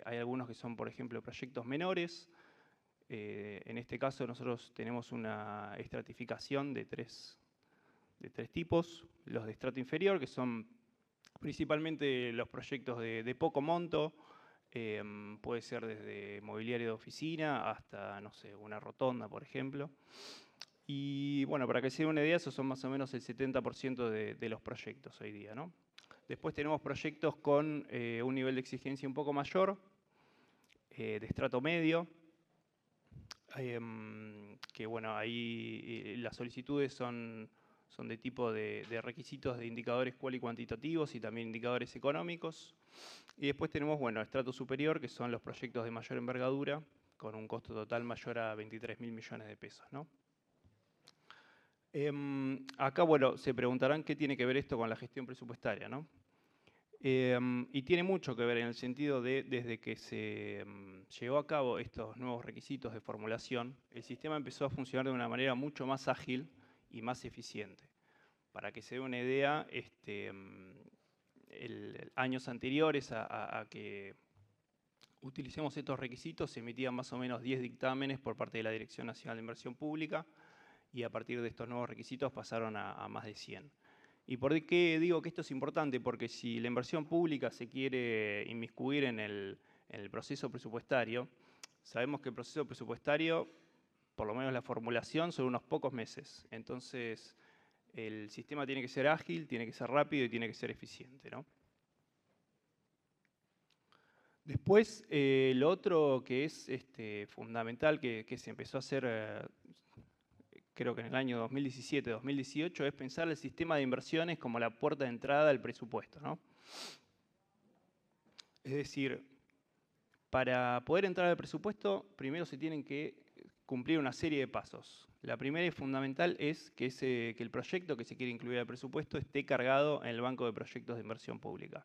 hay algunos que son, por ejemplo, proyectos menores. En este caso nosotros tenemos una estratificación de tres tipos. Los de estrato inferior, que son Principalmente los proyectos de poco monto, puede ser desde mobiliario de oficina hasta, no sé, una rotonda, por ejemplo. Y bueno, para que se den una idea, esos son más o menos el 70% de los proyectos hoy día, ¿no? Después tenemos proyectos con un nivel de exigencia un poco mayor, de estrato medio, que bueno, ahí las solicitudes son de tipo de requisitos de indicadores cual y cuantitativos y también indicadores económicos. Y después tenemos, bueno, estrato superior, que son los proyectos de mayor envergadura, con un costo total mayor a 23.000 millones de pesos, ¿no? Acá, bueno, se preguntarán qué tiene que ver esto con la gestión presupuestaria, ¿no? Y tiene mucho que ver en el sentido de, desde que se llevó a cabo estos nuevos requisitos de formulación, el sistema empezó a funcionar de una manera mucho más ágil y más eficiente. Para que se dé una idea, años anteriores a que utilicemos estos requisitos, se emitían más o menos 10 dictámenes por parte de la Dirección Nacional de Inversión Pública, y a partir de estos nuevos requisitos pasaron a más de 100. ¿Y por qué digo que esto es importante? Porque si la inversión pública se quiere inmiscuir en el proceso presupuestario, sabemos que el proceso presupuestario, por lo menos la formulación, son unos pocos meses. Entonces, el sistema tiene que ser ágil, tiene que ser rápido y tiene que ser eficiente, ¿no? Después, lo otro que es fundamental, que se empezó a hacer creo que en el año 2017-2018, es pensar el sistema de inversiones como la puerta de entrada al presupuesto, ¿no? Es decir, para poder entrar al presupuesto, primero se tienen que cumplir una serie de pasos. La primera y fundamental es que el proyecto que se quiere incluir al presupuesto esté cargado en el banco de proyectos de inversión pública.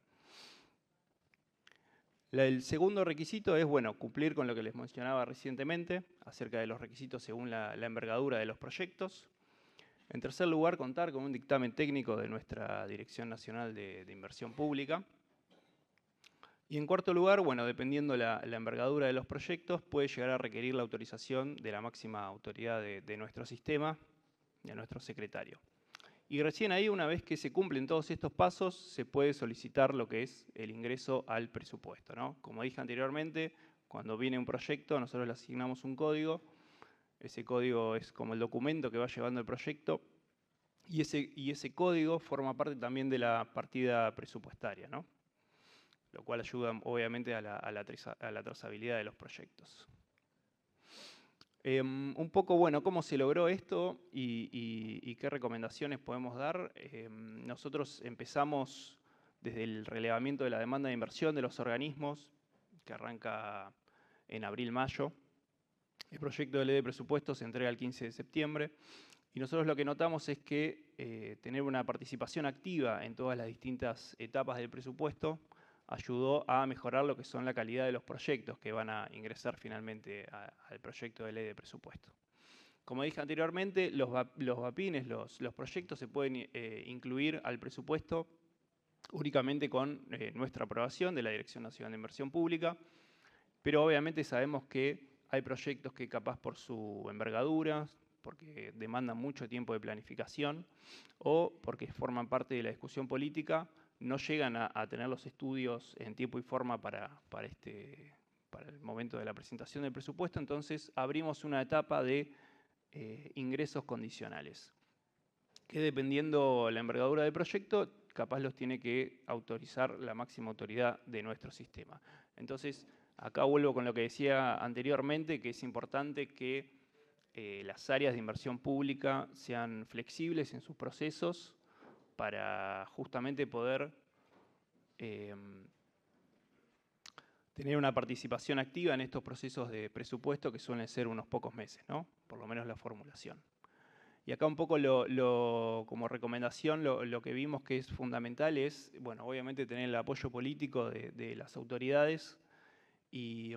El segundo requisito es, bueno, cumplir con lo que les mencionaba recientemente acerca de los requisitos según la envergadura de los proyectos. En tercer lugar, contar con un dictamen técnico de nuestra Dirección Nacional de Inversión Pública. Y en cuarto lugar, bueno, dependiendo la envergadura de los proyectos, puede llegar a requerir la autorización de la máxima autoridad de nuestro sistema, de nuestro secretario. Y recién ahí, una vez que se cumplen todos estos pasos, se puede solicitar lo que es el ingreso al presupuesto, ¿no? Como dije anteriormente, cuando viene un proyecto, nosotros le asignamos un código. Ese código es como el documento que va llevando el proyecto. Y ese código forma parte también de la partida presupuestaria, ¿no? Lo cual ayuda, obviamente, a la trazabilidad de los proyectos. Un poco, bueno, ¿cómo se logró esto y qué recomendaciones podemos dar? Nosotros empezamos desde el relevamiento de la demanda de inversión de los organismos, que arranca en abril-mayo. El proyecto de ley de presupuesto se entrega el 15 de septiembre. Y nosotros lo que notamos es que tener una participación activa en todas las distintas etapas del presupuesto ayudó a mejorar lo que son la calidad de los proyectos que van a ingresar finalmente al proyecto de ley de presupuesto. Como dije anteriormente, los VAPINes, los proyectos se pueden incluir al presupuesto únicamente con nuestra aprobación de la Dirección Nacional de Inversión Pública, pero obviamente sabemos que hay proyectos que capaz por su envergadura, porque demandan mucho tiempo de planificación o porque forman parte de la discusión política, no llegan a tener los estudios en tiempo y forma para el momento de la presentación del presupuesto. Entonces abrimos una etapa de ingresos condicionales, que dependiendo la envergadura del proyecto, capaz los tiene que autorizar la máxima autoridad de nuestro sistema. Entonces, acá vuelvo con lo que decía anteriormente, que es importante que las áreas de inversión pública sean flexibles en sus procesos para justamente poder tener una participación activa en estos procesos de presupuesto que suelen ser unos pocos meses, ¿no? Por lo menos la formulación. Y acá un poco como recomendación lo que vimos que es fundamental es, bueno, obviamente tener el apoyo político de las autoridades y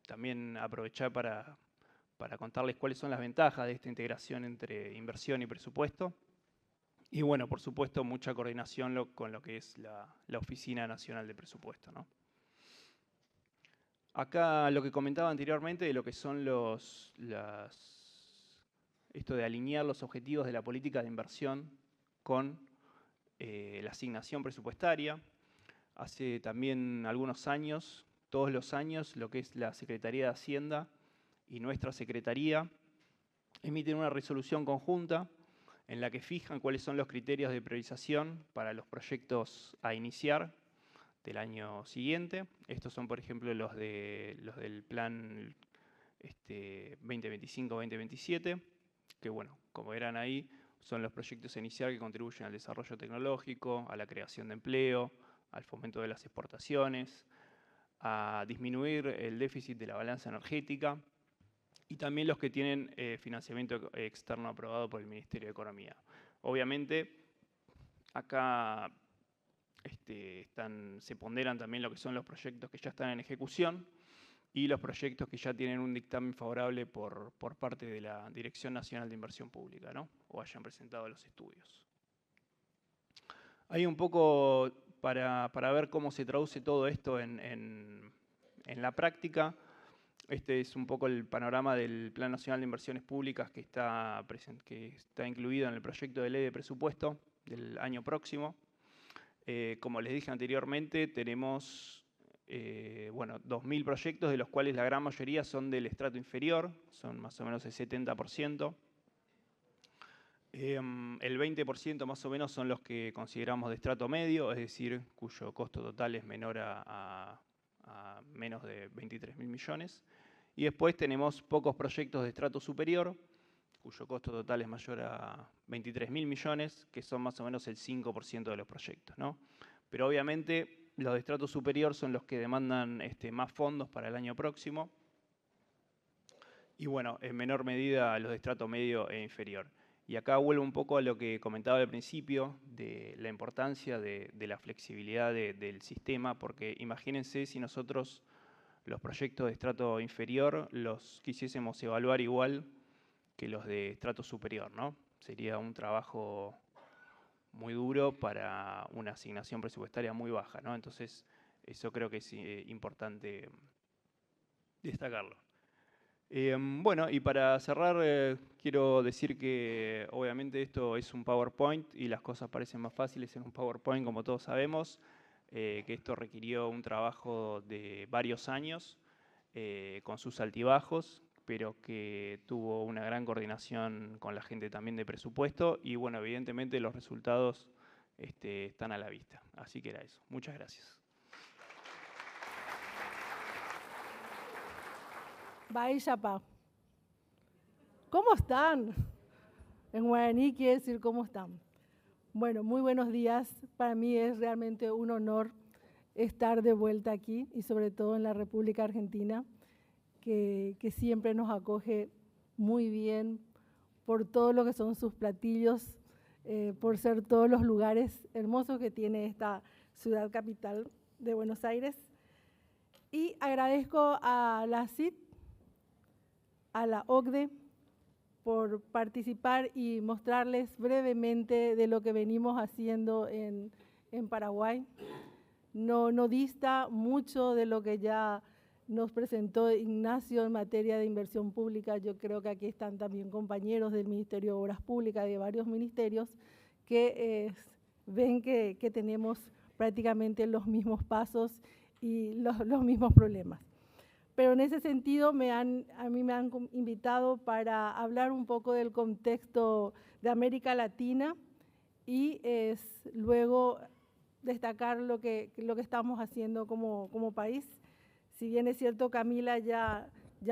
también aprovechar para contarles cuáles son las ventajas de esta integración entre inversión y presupuesto. Y bueno, por supuesto, mucha coordinación con lo que es la Oficina Nacional de Presupuesto, ¿no? Acá lo que comentaba anteriormente de lo que son esto de alinear los objetivos de la política de inversión con la asignación presupuestaria. Hace también algunos años, todos los años, lo que es la Secretaría de Hacienda y nuestra Secretaría emiten una resolución conjunta en la que fijan cuáles son los criterios de priorización para los proyectos a iniciar del año siguiente. Estos son, por ejemplo, los del plan 2025-2027, que bueno, como verán ahí, son los proyectos a iniciar que contribuyen al desarrollo tecnológico, a la creación de empleo, al fomento de las exportaciones, a disminuir el déficit de la balanza energética y también los que tienen financiamiento externo aprobado por el Ministerio de Economía. Obviamente, acá se ponderan también lo que son los proyectos que ya están en ejecución y los proyectos que ya tienen un dictamen favorable por parte de la Dirección Nacional de Inversión Pública, ¿no? O hayan presentado los estudios. Hay un poco para ver cómo se traduce todo esto en la práctica. Este es un poco el panorama del Plan Nacional de Inversiones Públicas que está incluido en el proyecto de ley de presupuesto del año próximo. Como les dije anteriormente, tenemos 2.000 proyectos, de los cuales la gran mayoría son del estrato inferior, son más o menos el 70%. El 20% más o menos son los que consideramos de estrato medio, es decir, cuyo costo total es menor a menos de 23.000 millones. Y después tenemos pocos proyectos de estrato superior, cuyo costo total es mayor a 23.000 millones, que son más o menos el 5% de los proyectos, ¿no? Pero obviamente los de estrato superior son los que demandan más fondos para el año próximo. Y bueno, en menor medida los de estrato medio e inferior. Y acá vuelvo un poco a lo que comentaba al principio, de la importancia de la flexibilidad del sistema, porque imagínense si nosotros los proyectos de estrato inferior los quisiésemos evaluar igual que los de estrato superior, ¿no? Sería un trabajo muy duro para una asignación presupuestaria muy baja, ¿no? Entonces, eso creo que es importante destacarlo. Bueno, y para cerrar, quiero decir que obviamente esto es un PowerPoint y las cosas parecen más fáciles en un PowerPoint, como todos sabemos, que esto requirió un trabajo de varios años, con sus altibajos, pero que tuvo una gran coordinación con la gente también de presupuesto y bueno, evidentemente los resultados están a la vista. Así que era eso. Muchas gracias. Bye, Chapa. ¿Cómo están? En guaraní quiere decir ¿cómo están? Bueno, muy buenos días. Para mí es realmente un honor estar de vuelta aquí y sobre todo en la República Argentina, que siempre nos acoge muy bien por todo lo que son sus platillos, por ser todos los lugares hermosos que tiene esta ciudad capital de Buenos Aires. Y agradezco a la CID, a la OCDE, por participar y mostrarles brevemente de lo que venimos haciendo en Paraguay. No dista mucho de lo que ya nos presentó Ignacio en materia de inversión pública. Yo creo que aquí están también compañeros del Ministerio de Obras Públicas, de varios ministerios, que ven que tenemos prácticamente los mismos pasos y los mismos problemas. Pero en ese sentido a mí me han invitado para hablar un poco del contexto de América Latina y luego destacar lo que estamos haciendo como país. Si bien es cierto, Camila ya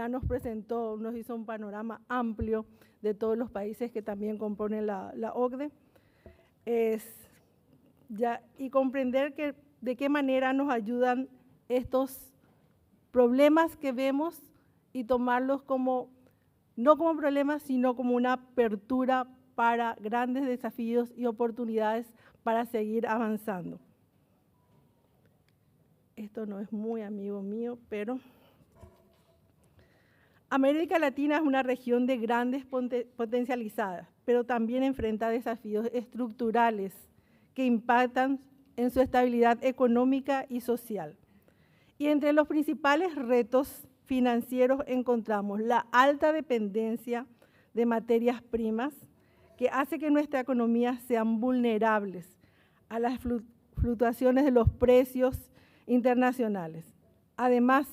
nos presentó, nos hizo un panorama amplio de todos los países que también componen la OCDE, y comprender de qué manera nos ayudan estos problemas que vemos y tomarlos no como problemas, sino como una apertura para grandes desafíos y oportunidades para seguir avanzando. Esto no es muy amigo mío, pero América Latina es una región de grandes potencializadas, pero también enfrenta desafíos estructurales que impactan en su estabilidad económica y social. Y entre los principales retos financieros encontramos la alta dependencia de materias primas, que hace que nuestras economías sean vulnerables a las fluctuaciones de los precios internacionales. Además,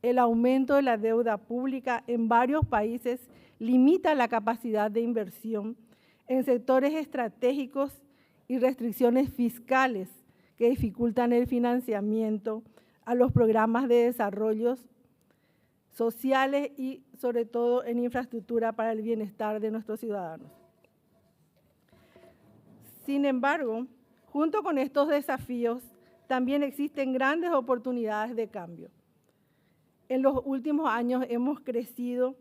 el aumento de la deuda pública en varios países limita la capacidad de inversión en sectores estratégicos y restricciones fiscales que dificultan el financiamiento a los programas de desarrollo sociales y sobre todo en infraestructura para el bienestar de nuestros ciudadanos. Sin embargo, junto con estos desafíos, también existen grandes oportunidades de cambio. En los últimos años hemos crecido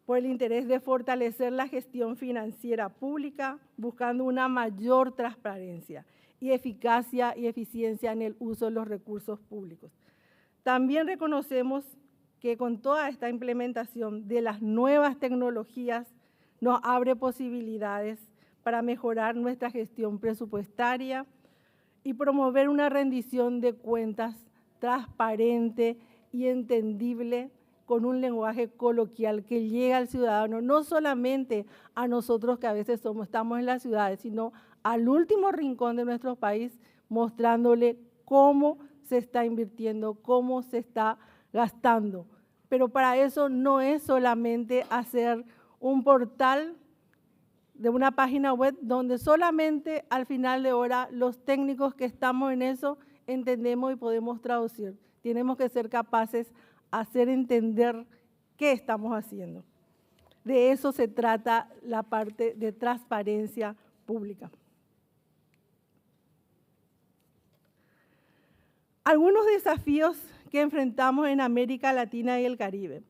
por el interés de fortalecer la gestión financiera pública, buscando una mayor transparencia y eficacia y eficiencia en el uso de los recursos públicos. También reconocemos que con toda esta implementación de las nuevas tecnologías nos abre posibilidades para mejorar nuestra gestión presupuestaria y promover una rendición de cuentas transparente y entendible con un lenguaje coloquial que llegue al ciudadano, no solamente a nosotros que a veces estamos en las ciudades, sino al último rincón de nuestro país, mostrándole cómo se está invirtiendo, cómo se está gastando. Pero para eso no es solamente hacer un portal de una página web donde solamente al final de hora los técnicos que estamos en eso entendemos y podemos traducir. Tenemos que ser capaces de hacer entender qué estamos haciendo. De eso se trata la parte de transparencia pública. Algunos desafíos que enfrentamos en América Latina y el Caribe.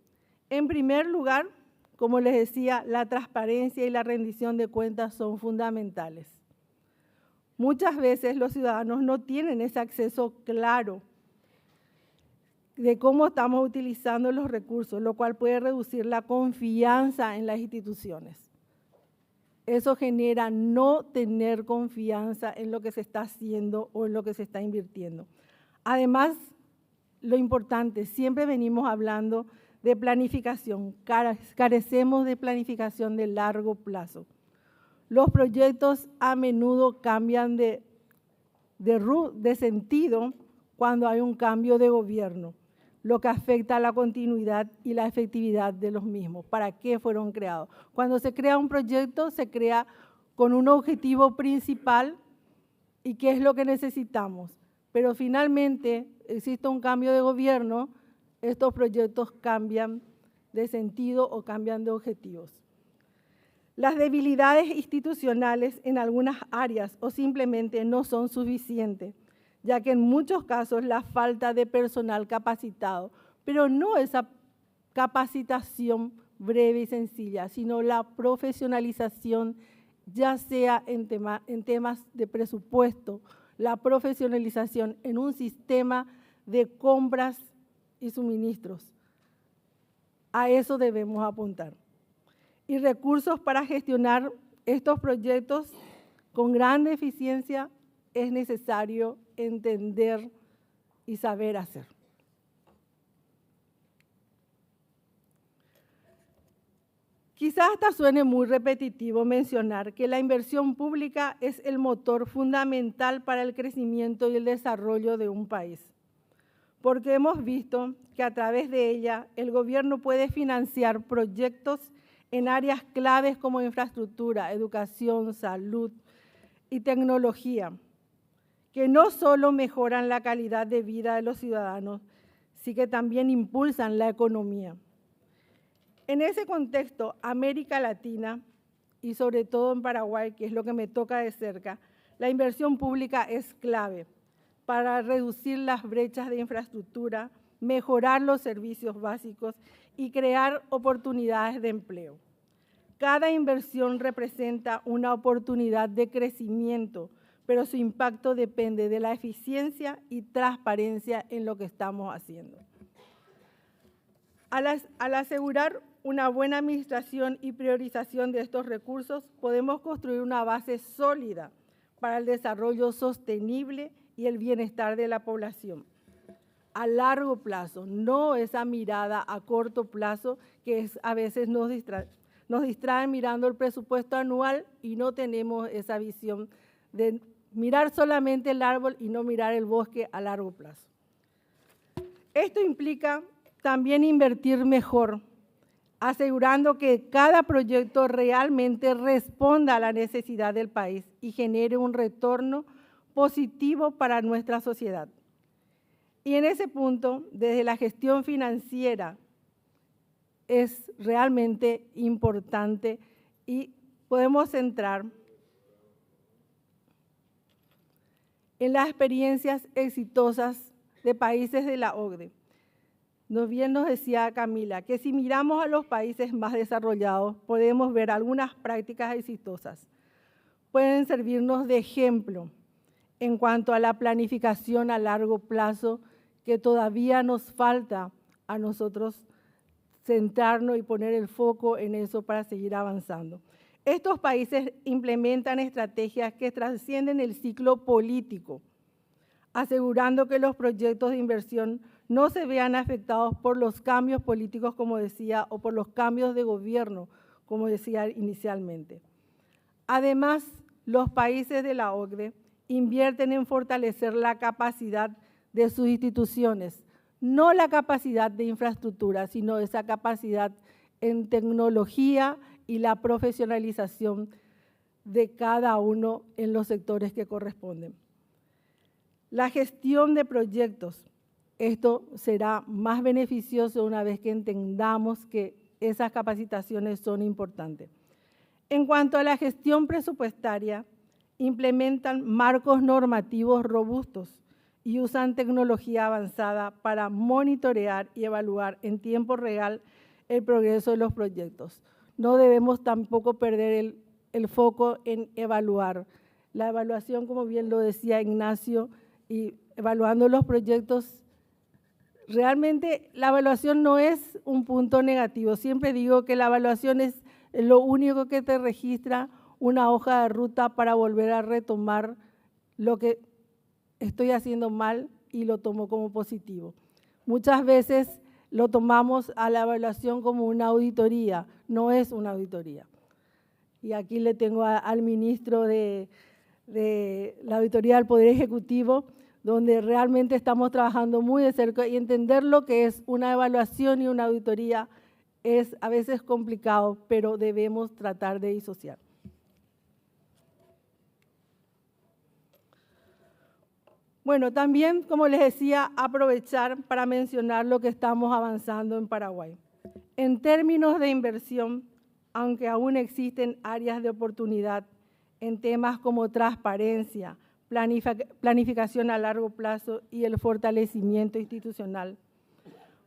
En primer lugar, como les decía, la transparencia y la rendición de cuentas son fundamentales. Muchas veces los ciudadanos no tienen ese acceso claro de cómo estamos utilizando los recursos, lo cual puede reducir la confianza en las instituciones. Eso genera no tener confianza en lo que se está haciendo o en lo que se está invirtiendo. Además, lo importante, siempre venimos hablando de planificación, carecemos de planificación de largo plazo. Los proyectos a menudo cambian de sentido cuando hay un cambio de gobierno, lo que afecta a la continuidad y la efectividad de los mismos. ¿Para qué fueron creados? Cuando se crea un proyecto, se crea con un objetivo principal y qué es lo que necesitamos. Pero finalmente existe un cambio de gobierno, estos proyectos cambian de sentido o cambian de objetivos. Las debilidades institucionales en algunas áreas o simplemente no son suficientes, ya que en muchos casos la falta de personal capacitado, pero no esa capacitación breve y sencilla, sino la profesionalización, ya sea en temas de presupuesto, la profesionalización en un sistema de compras y suministros. A eso debemos apuntar. Y recursos para gestionar estos proyectos con gran eficiencia es necesario entender y saber hacer. Quizás hasta suene muy repetitivo mencionar que la inversión pública es el motor fundamental para el crecimiento y el desarrollo de un país, porque hemos visto que a través de ella el gobierno puede financiar proyectos en áreas claves como infraestructura, educación, salud y tecnología, que no solo mejoran la calidad de vida de los ciudadanos, sino que también impulsan la economía. En ese contexto, América Latina, y sobre todo en Paraguay, que es lo que me toca de cerca, la inversión pública es clave para reducir las brechas de infraestructura, mejorar los servicios básicos y crear oportunidades de empleo. Cada inversión representa una oportunidad de crecimiento, pero su impacto depende de la eficiencia y transparencia en lo que estamos haciendo. Al asegurar una buena administración y priorización de estos recursos, podemos construir una base sólida para el desarrollo sostenible y el bienestar de la población. A largo plazo, no esa mirada a corto plazo que a veces nos distrae mirando el presupuesto anual y no tenemos esa visión de mirar solamente el árbol y no mirar el bosque a largo plazo. Esto implica también invertir mejor, asegurando que cada proyecto realmente responda a la necesidad del país y genere un retorno positivo para nuestra sociedad. Y en ese punto, desde la gestión financiera, es realmente importante y podemos centrar en las experiencias exitosas de países de la OCDE. Bien nos decía Camila que si miramos a los países más desarrollados podemos ver algunas prácticas exitosas. Pueden servirnos de ejemplo en cuanto a la planificación a largo plazo que todavía nos falta a nosotros centrarnos y poner el foco en eso para seguir avanzando. Estos países implementan estrategias que trascienden el ciclo político, asegurando que los proyectos de inversión no se vean afectados por los cambios políticos, como decía, o por los cambios de gobierno, como decía inicialmente. Además, los países de la OCDE invierten en fortalecer la capacidad de sus instituciones, no la capacidad de infraestructura, sino esa capacidad en tecnología y la profesionalización de cada uno en los sectores que corresponden. La gestión de proyectos, esto será más beneficioso una vez que entendamos que esas capacitaciones son importantes. En cuanto a la gestión presupuestaria, implementan marcos normativos robustos y usan tecnología avanzada para monitorear y evaluar en tiempo real el progreso de los proyectos. No debemos tampoco perder el foco en evaluar. La evaluación, como bien lo decía Ignacio, y evaluando los proyectos, realmente la evaluación no es un punto negativo. Siempre digo que la evaluación es lo único que te registra una hoja de ruta para volver a retomar lo que estoy haciendo mal y lo tomo como positivo. Muchas veces lo tomamos a la evaluación como una auditoría, no es una auditoría. Y aquí le tengo al ministro de la Auditoría del Poder Ejecutivo, donde realmente estamos trabajando muy de cerca y entender lo que es una evaluación y una auditoría es a veces complicado, pero debemos tratar de disociar. Bueno, también, como les decía, aprovechar para mencionar lo que estamos avanzando en Paraguay. En términos de inversión, aunque aún existen áreas de oportunidad en temas como transparencia, planificación a largo plazo y el fortalecimiento institucional.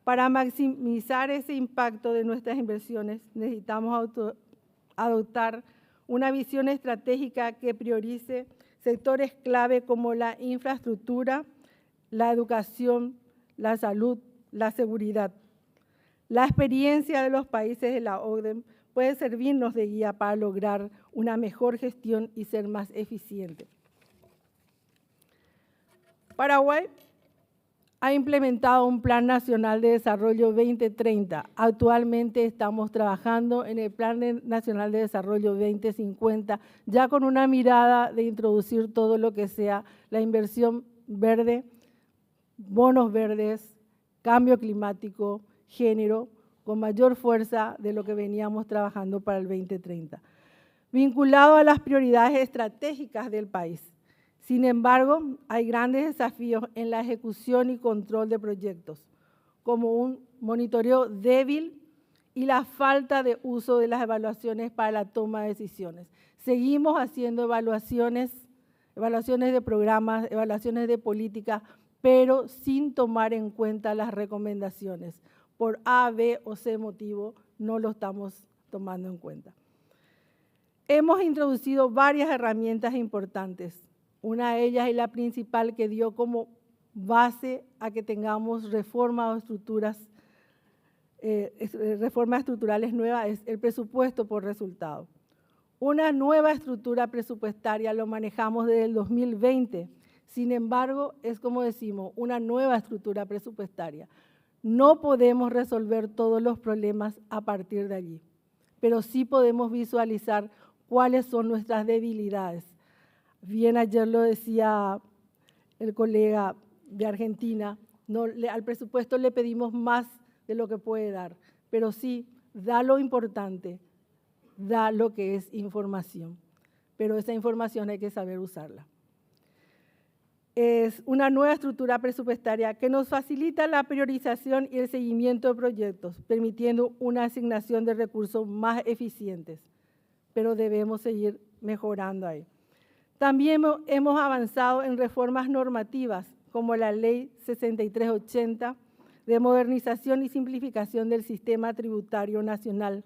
Para maximizar ese impacto de nuestras inversiones, necesitamos adoptar una visión estratégica que priorice sectores clave como la infraestructura, la educación, la salud, la seguridad. La experiencia de los países de la OCDE puede servirnos de guía para lograr una mejor gestión y ser más eficiente. Paraguay ha implementado un Plan Nacional de Desarrollo 2030. Actualmente estamos trabajando en el Plan Nacional de Desarrollo 2050, ya con una mirada de introducir todo lo que sea la inversión verde, bonos verdes, cambio climático, género, con mayor fuerza de lo que veníamos trabajando para el 2030, vinculado a las prioridades estratégicas del país. Sin embargo, hay grandes desafíos en la ejecución y control de proyectos, como un monitoreo débil y la falta de uso de las evaluaciones para la toma de decisiones. Seguimos haciendo evaluaciones de programas, evaluaciones de política, pero sin tomar en cuenta las recomendaciones. Por A, B o C motivo, no lo estamos tomando en cuenta. Hemos introducido varias herramientas importantes. Una de ellas y la principal que dio como base a que tengamos reformas estructurales nuevas es el presupuesto por resultado. Una nueva estructura presupuestaria lo manejamos desde el 2020. Sin embargo, es como decimos, una nueva estructura presupuestaria. No podemos resolver todos los problemas a partir de allí, pero sí podemos visualizar cuáles son nuestras debilidades. Bien, ayer lo decía el colega de Argentina, al presupuesto le pedimos más de lo que puede dar, pero sí, da lo importante, da lo que es información, pero esa información hay que saber usarla. Es una nueva estructura presupuestaria que nos facilita la priorización y el seguimiento de proyectos, permitiendo una asignación de recursos más eficientes, pero debemos seguir mejorando ahí. También hemos avanzado en reformas normativas, como la Ley 6380 de modernización y simplificación del sistema tributario nacional,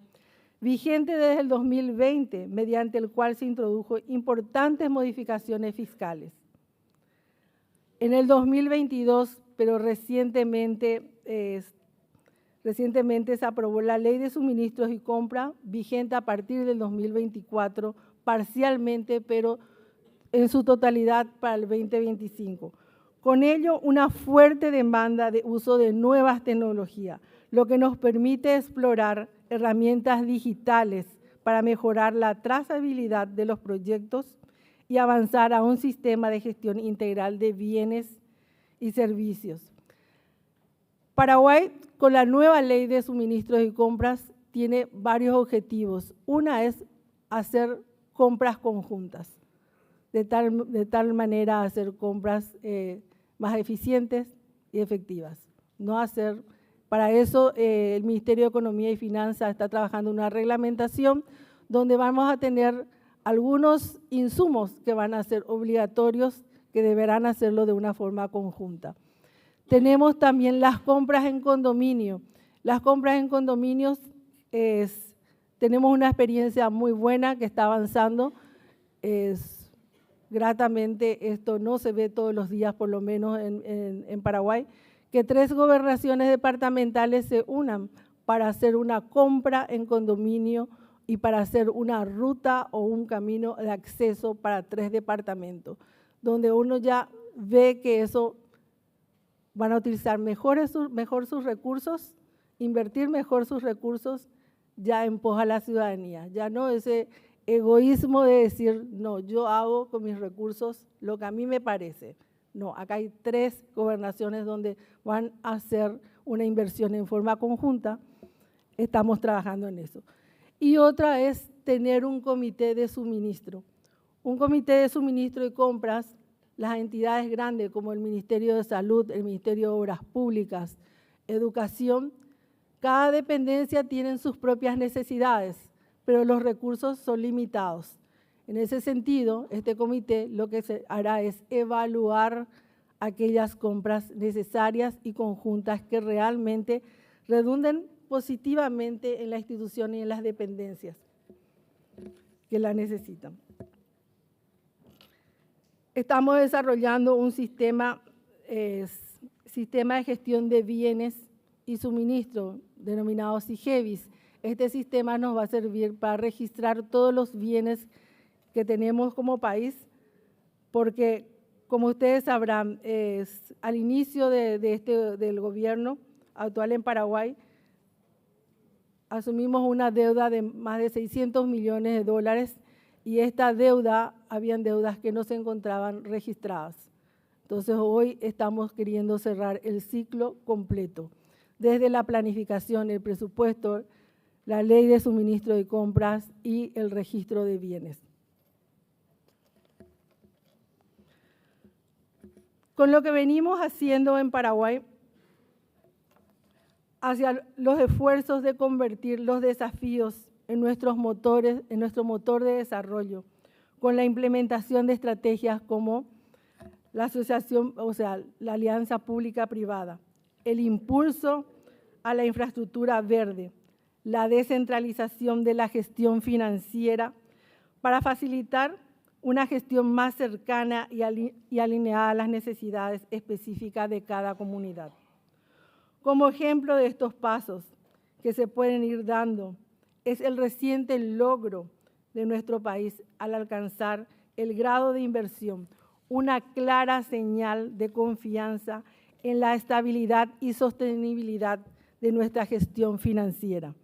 vigente desde el 2020, mediante el cual se introdujo importantes modificaciones fiscales. En el 2022, pero recientemente se aprobó la Ley de Suministros y Compra, vigente a partir del 2024, parcialmente, pero en su totalidad para el 2025. Con ello, una fuerte demanda de uso de nuevas tecnologías, lo que nos permite explorar herramientas digitales para mejorar la trazabilidad de los proyectos y avanzar a un sistema de gestión integral de bienes y servicios. Paraguay, con la nueva Ley de Suministros y Compras, tiene varios objetivos. Una es hacer compras conjuntas, de tal manera hacer compras más eficientes y efectivas. No hacer, para eso el Ministerio de Economía y Finanzas está trabajando en una reglamentación donde vamos a tener algunos insumos que van a ser obligatorios, que deberán hacerlo de una forma conjunta. Tenemos también las compras en condominio. Las compras en condominios, tenemos una experiencia muy buena que está avanzando. Gratamente, esto no se ve todos los días, por lo menos en Paraguay, que 3 gobernaciones departamentales se unan para hacer una compra en condominio y para hacer una ruta o un camino de acceso para 3 departamentos, donde uno ya ve que eso van a utilizar mejor sus recursos, invertir mejor sus recursos, ya empuja a la ciudadanía, ya no ese egoísmo de decir, no, yo hago con mis recursos lo que a mí me parece. No, acá hay 3 gobernaciones donde van a hacer una inversión en forma conjunta, estamos trabajando en eso. Y otra es tener un comité de suministro. Un comité de suministro y compras, las entidades grandes como el Ministerio de Salud, el Ministerio de Obras Públicas, Educación, cada dependencia tiene sus propias necesidades, pero los recursos son limitados. En ese sentido, este comité lo que se hará es evaluar aquellas compras necesarias y conjuntas que realmente redunden positivamente en la institución y en las dependencias que la necesitan. Estamos desarrollando un sistema de gestión de bienes y suministro, denominado SIGEBIS. Este sistema nos va a servir para registrar todos los bienes que tenemos como país, porque, como ustedes sabrán, al inicio del gobierno actual en Paraguay, asumimos una deuda de más de 600 millones de dólares y esta deuda, habían deudas que no se encontraban registradas. Entonces, hoy estamos queriendo cerrar el ciclo completo, desde la planificación, el presupuesto, la ley de suministro y compras y el registro de bienes. Con lo que venimos haciendo en Paraguay, hacia los esfuerzos de convertir los desafíos en nuestros motores, en nuestro motor de desarrollo, con la implementación de estrategias como la asociación, o sea, la alianza pública-privada, el impulso a la infraestructura verde, la descentralización de la gestión financiera para facilitar una gestión más cercana y alineada a las necesidades específicas de cada comunidad. Como ejemplo de estos pasos que se pueden ir dando es el reciente logro de nuestro país al alcanzar el grado de inversión, una clara señal de confianza en la estabilidad y sostenibilidad de nuestra gestión financiera.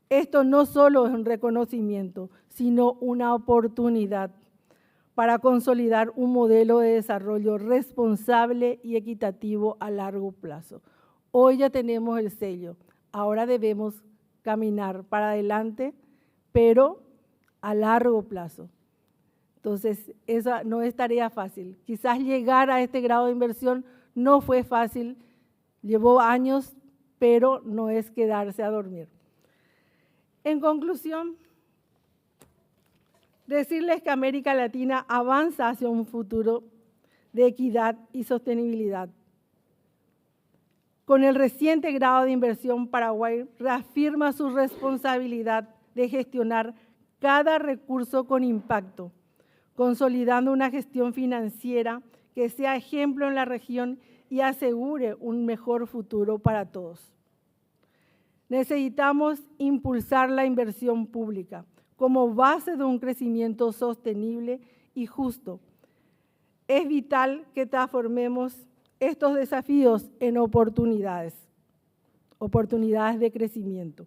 Esto no solo es un reconocimiento, sino una oportunidad para consolidar un modelo de desarrollo responsable y equitativo a largo plazo. Hoy ya tenemos el sello, ahora debemos caminar para adelante, pero a largo plazo. Entonces, esa no es tarea fácil. Quizás llegar a este grado de inversión no fue fácil, llevó años, pero no es quedarse a dormir. En conclusión, decirles que América Latina avanza hacia un futuro de equidad y sostenibilidad. Con el reciente grado de inversión, Paraguay reafirma su responsabilidad de gestionar cada recurso con impacto, consolidando una gestión financiera que sea ejemplo en la región y asegure un mejor futuro para todos. Necesitamos impulsar la inversión pública como base de un crecimiento sostenible y justo. Es vital que transformemos estos desafíos en oportunidades de crecimiento.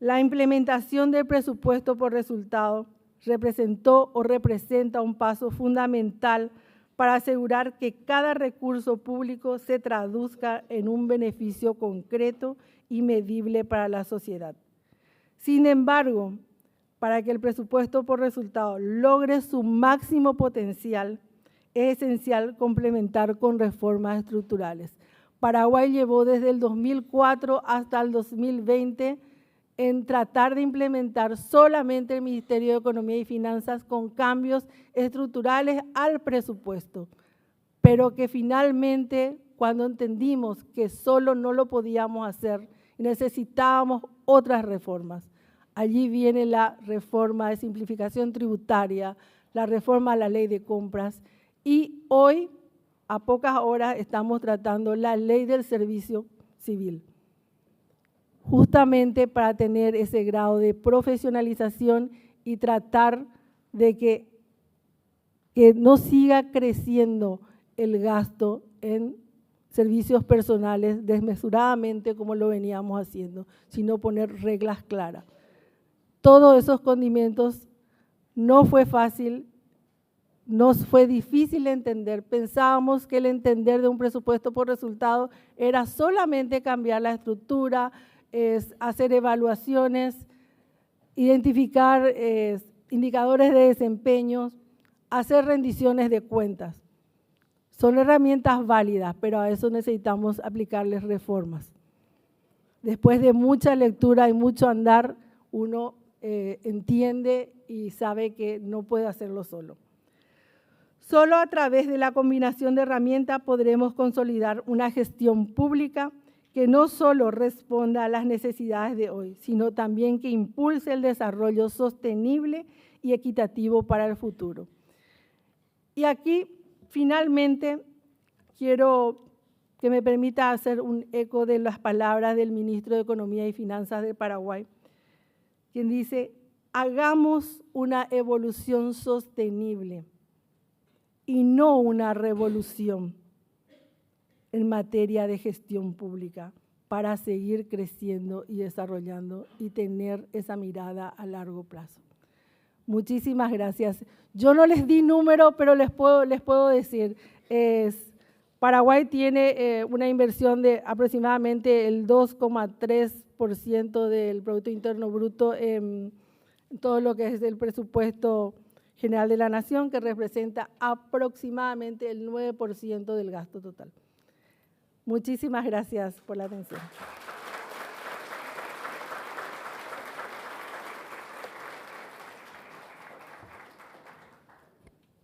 La implementación del presupuesto por resultado representó o representa un paso fundamental para asegurar que cada recurso público se traduzca en un beneficio concreto y medible para la sociedad. Sin embargo, para que el presupuesto por resultado logre su máximo potencial, es esencial complementar con reformas estructurales. Paraguay llevó desde el 2004 hasta el 2020 en tratar de implementar solamente el Ministerio de Economía y Finanzas con cambios estructurales al presupuesto, pero que finalmente, cuando entendimos que solo no lo podíamos hacer, necesitábamos otras reformas. Allí viene la reforma de simplificación tributaria, la reforma a la ley de compras, y hoy, a pocas horas, estamos tratando la ley del servicio civil, justamente para tener ese grado de profesionalización y tratar de que no siga creciendo el gasto en servicios personales desmesuradamente como lo veníamos haciendo, sino poner reglas claras. Todos esos condimentos no fue fácil, nos fue difícil entender. Pensábamos que el entender de un presupuesto por resultado era solamente cambiar la estructura, hacer evaluaciones, identificar indicadores de desempeño, hacer rendiciones de cuentas. Son herramientas válidas, pero a eso necesitamos aplicarles reformas. Después de mucha lectura y mucho andar, uno entiende y sabe que no puede hacerlo solo. Solo a través de la combinación de herramientas podremos consolidar una gestión pública que no solo responda a las necesidades de hoy, sino también que impulse el desarrollo sostenible y equitativo para el futuro. Y aquí, finalmente, quiero que me permita hacer un eco de las palabras del ministro de Economía y Finanzas de Paraguay, quien dice: hagamos una evolución sostenible y no una revolución en materia de gestión pública para seguir creciendo y desarrollando y tener esa mirada a largo plazo. Muchísimas gracias. Yo no les di número, pero les puedo decir, Paraguay tiene una inversión de aproximadamente el 2,3% del Producto Interno Bruto en todo lo que es el presupuesto general de la Nación, que representa aproximadamente el 9% del gasto total. Muchísimas gracias por la atención.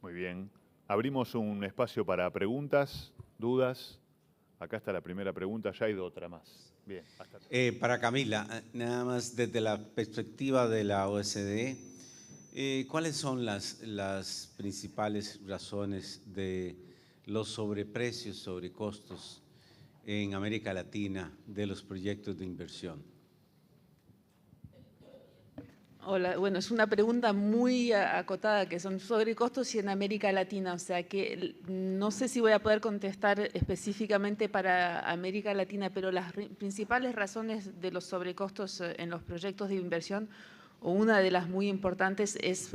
Muy bien. Abrimos un espacio para preguntas, dudas. Acá está la primera pregunta, ya hay otra más. Bien. Para Camila, nada más desde la perspectiva de la OCDE, ¿cuáles son las principales razones de los sobreprecios, sobrecostos en América Latina de los proyectos de inversión? Hola, bueno, es una pregunta muy acotada, que son sobrecostos y en América Latina, o sea que no sé si voy a poder contestar específicamente para América Latina, pero las principales razones de los sobrecostos en los proyectos de inversión o una de las muy importantes es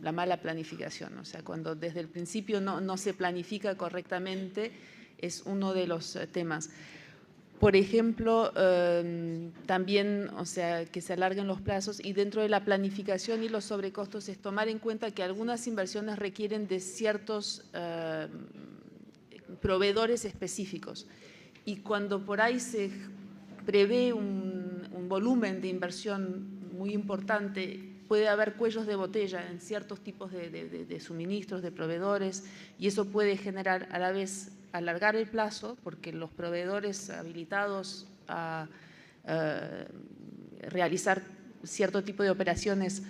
la mala planificación. O sea, cuando desde el principio no se planifica correctamente, es uno de los temas. Por ejemplo, también, o sea, que se alarguen los plazos, y dentro de la planificación y los sobrecostos es tomar en cuenta que algunas inversiones requieren de ciertos proveedores específicos. Y cuando por ahí se prevé un volumen de inversión muy importante, puede haber cuellos de botella en ciertos tipos de suministros, de proveedores, y eso puede generar a la vez alargar el plazo, porque los proveedores habilitados a realizar cierto tipo de operaciones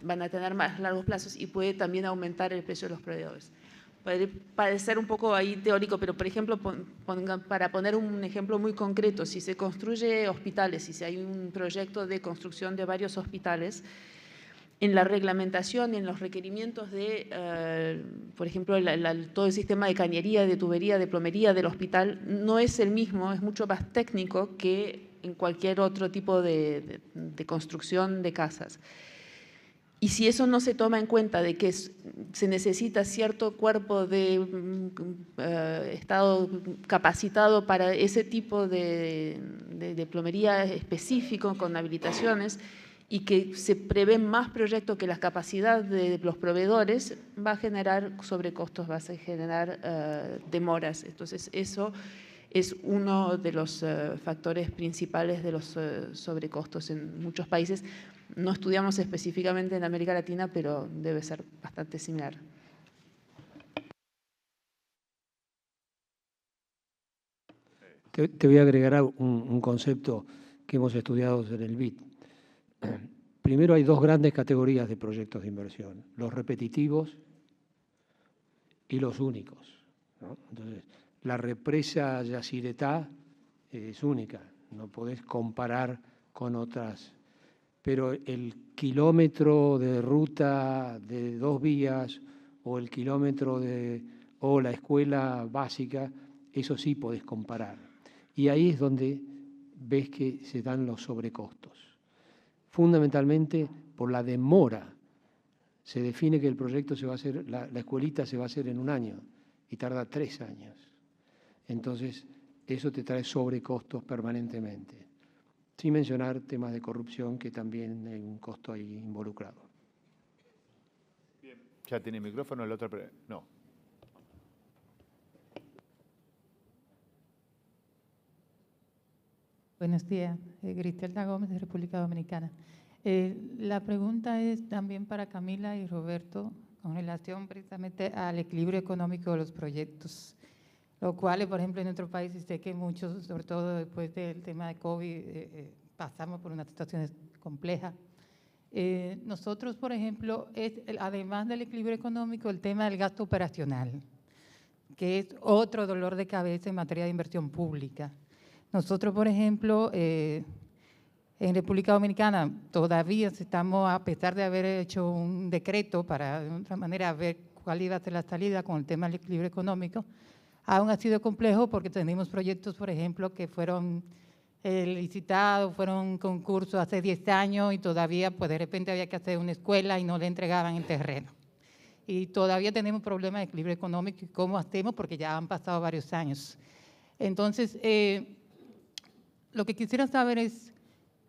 van a tener más largos plazos, y puede también aumentar el precio de los proveedores. Puede parecer un poco ahí teórico, pero por ejemplo, para poner un ejemplo muy concreto, si se construye hospitales, si hay un proyecto de construcción de varios hospitales, en la reglamentación y en los requerimientos de, por ejemplo, todo el sistema de cañería, de tubería, de plomería del hospital no es el mismo, es mucho más técnico que en cualquier otro tipo de construcción de casas. Y si eso no se toma en cuenta de que se necesita cierto cuerpo de estado capacitado para ese tipo de plomería específico con habilitaciones, y que se prevén más proyectos que la capacidad de los proveedores, va a generar sobrecostos, va a generar demoras. Entonces eso es uno de los factores principales de los sobrecostos en muchos países. No estudiamos específicamente en América Latina, pero debe ser bastante similar. Te voy a agregar un concepto que hemos estudiado en el BIT. Primero, hay dos grandes categorías de proyectos de inversión: los repetitivos y los únicos, ¿no? Entonces, la represa Yacyretá es única, no podés comparar con otras, pero el kilómetro de ruta de 2 vías o el kilómetro o la escuela básica, eso sí podés comparar. Y ahí es donde ves que se dan los sobrecostos. Fundamentalmente por la demora. Se define que el proyecto se va a hacer, la escuelita se va a hacer en 1 año y tarda 3 años. Entonces, eso te trae sobrecostos permanentemente. Sin mencionar temas de corrupción, que también hay un costo ahí involucrado. Bien. ¿Ya tiene micrófono el otro? No. Buenos días, Griselda Gómez de República Dominicana. La pregunta es también para Camila y Roberto, con relación precisamente al equilibrio económico de los proyectos, lo cual, por ejemplo, en nuestro país, sé que muchos, sobre todo después del tema de COVID, pasamos por una situación compleja. Nosotros, por ejemplo, además del equilibrio económico, el tema del gasto operacional, que es otro dolor de cabeza en materia de inversión pública. Nosotros, por ejemplo, en República Dominicana todavía estamos, a pesar de haber hecho un decreto para de otra manera ver cuál iba a ser la salida con el tema del equilibrio económico, aún ha sido complejo porque tenemos proyectos, por ejemplo, que fueron licitados, fueron concursos hace 10 años y todavía pues de repente había que hacer una escuela y no le entregaban el terreno. Y todavía tenemos problemas de equilibrio económico y cómo hacemos porque ya han pasado varios años. Entonces, lo que quisiera saber es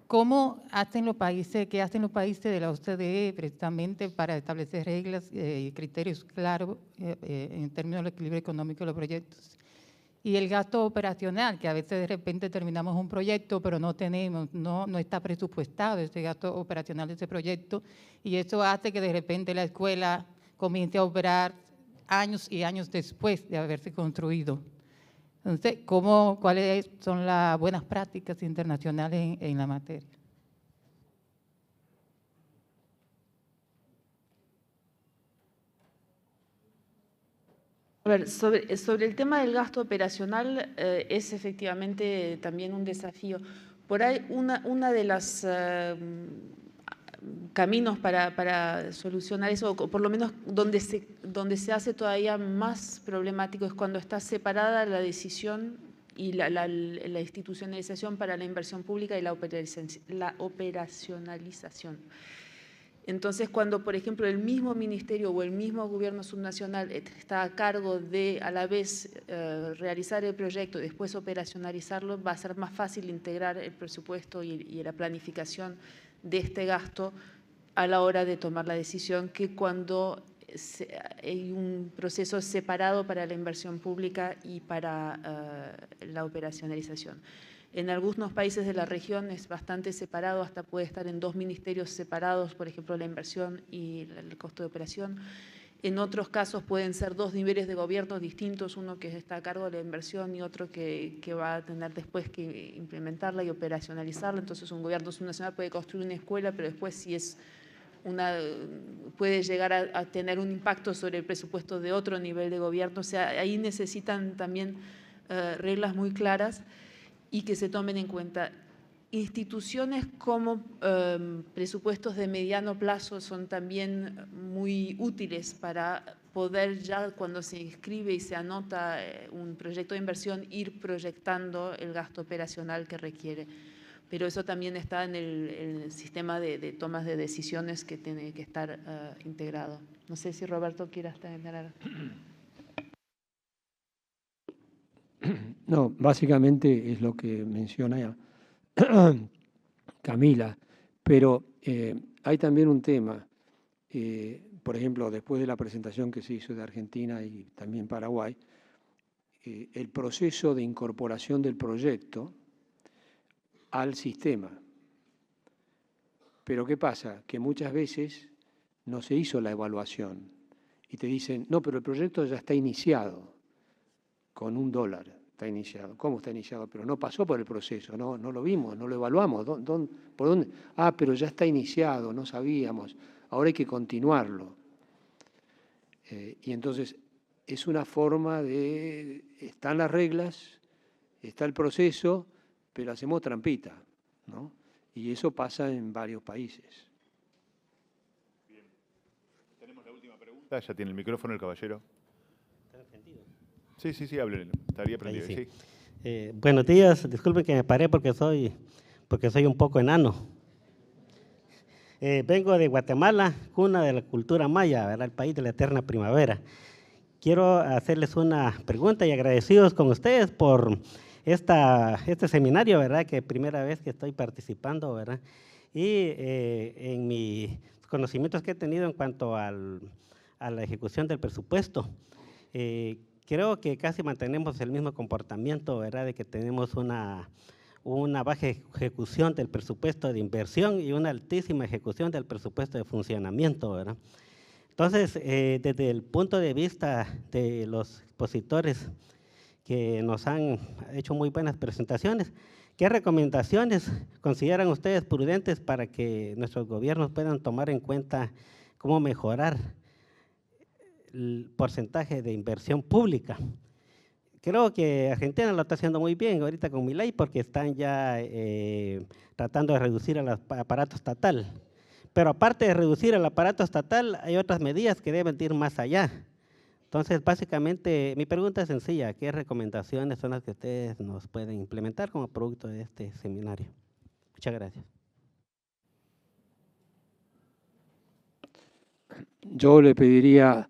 cómo hacen los países, qué hacen los países de la OCDE precisamente para establecer reglas y criterios claros en términos del equilibrio económico de los proyectos. Y el gasto operacional, que a veces de repente terminamos un proyecto, pero no tenemos, no está presupuestado ese gasto operacional de ese proyecto, y eso hace que de repente la escuela comience a operar años y años después de haberse construido. Entonces, ¿cuáles son las buenas prácticas internacionales en la materia? A ver, sobre el tema del gasto operacional, es efectivamente también un desafío. Por ahí, una de las caminos para solucionar eso, o por lo menos donde se hace todavía más problemático, es cuando está separada la decisión y la institucionalización para la inversión pública y la operacionalización. Entonces, cuando, por ejemplo, el mismo ministerio o el mismo gobierno subnacional está a cargo de, a la vez, realizar el proyecto y después operacionalizarlo, va a ser más fácil integrar el presupuesto y la planificación de este gasto a la hora de tomar la decisión que cuando hay un proceso separado para la inversión pública y para la operacionalización. En algunos países de la región es bastante separado, hasta puede estar en 2 ministerios separados, por ejemplo, la inversión y el costo de operación. En otros casos pueden ser 2 niveles de gobierno distintos, uno que está a cargo de la inversión y otro que va a tener después que implementarla y operacionalizarla. Entonces, un gobierno subnacional puede construir una escuela, pero después si es puede llegar a tener un impacto sobre el presupuesto de otro nivel de gobierno. O sea, ahí necesitan también reglas muy claras y que se tomen en cuenta. Instituciones como presupuestos de mediano plazo son también muy útiles para poder ya cuando se inscribe y se anota un proyecto de inversión ir proyectando el gasto operacional que requiere. Pero eso también está en el sistema de tomas de decisiones que tiene que estar integrado. No sé si Roberto quieras tener. No, básicamente es lo que menciona Camila, pero hay también un tema, por ejemplo, después de la presentación que se hizo de Argentina y también Paraguay, el proceso de incorporación del proyecto al sistema. Pero ¿qué pasa? Que muchas veces no se hizo la evaluación y te dicen, no, pero el proyecto ya está iniciado con $1. Está iniciado. ¿Cómo está iniciado? Pero no pasó por el proceso, no lo vimos, no lo evaluamos. ¿Por dónde? Ah, pero ya está iniciado, no sabíamos. Ahora hay que continuarlo. Y entonces es una forma de, están las reglas, está el proceso, pero hacemos trampita, ¿no? Y eso pasa en varios países. Bien. Tenemos la última pregunta. Ya tiene el micrófono el caballero. Sí, háblenlo. Estaría prendido. Sí. Buenos días. Disculpen que me paré porque soy un poco enano. Vengo de Guatemala, cuna de la cultura maya, ¿verdad? El país de la eterna primavera. Quiero hacerles una pregunta y agradecidos con ustedes por este seminario, ¿verdad? Que primera vez que estoy participando, ¿verdad? Y en mis conocimientos que he tenido en cuanto a la ejecución del presupuesto, creo que casi mantenemos el mismo comportamiento, ¿verdad? De que tenemos una baja ejecución del presupuesto de inversión y una altísima ejecución del presupuesto de funcionamiento, ¿verdad? Entonces, desde el punto de vista de los expositores que nos han hecho muy buenas presentaciones, ¿qué recomendaciones consideran ustedes prudentes para que nuestros gobiernos puedan tomar en cuenta cómo mejorar el porcentaje de inversión pública? Creo que Argentina lo está haciendo muy bien ahorita con Milei porque están ya tratando de reducir el aparato estatal. Pero aparte de reducir el aparato estatal, hay otras medidas que deben ir más allá. Entonces, básicamente, mi pregunta es sencilla. ¿Qué recomendaciones son las que ustedes nos pueden implementar como producto de este seminario? Muchas gracias. Yo le pediría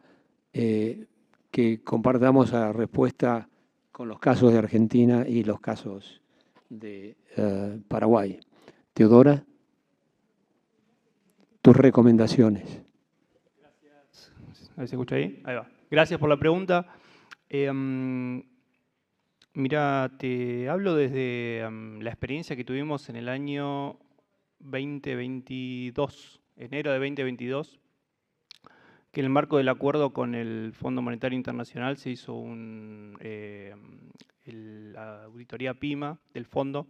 que compartamos la respuesta con los casos de Argentina y los casos de Paraguay. Teodora, tus recomendaciones. Gracias. A ver si se escucha ahí. Ahí va. Gracias por la pregunta. Mira, te hablo desde la experiencia que tuvimos en el año 2022, enero de 2022, que en el marco del acuerdo con el Fondo Monetario Internacional se hizo la auditoría PIMA del fondo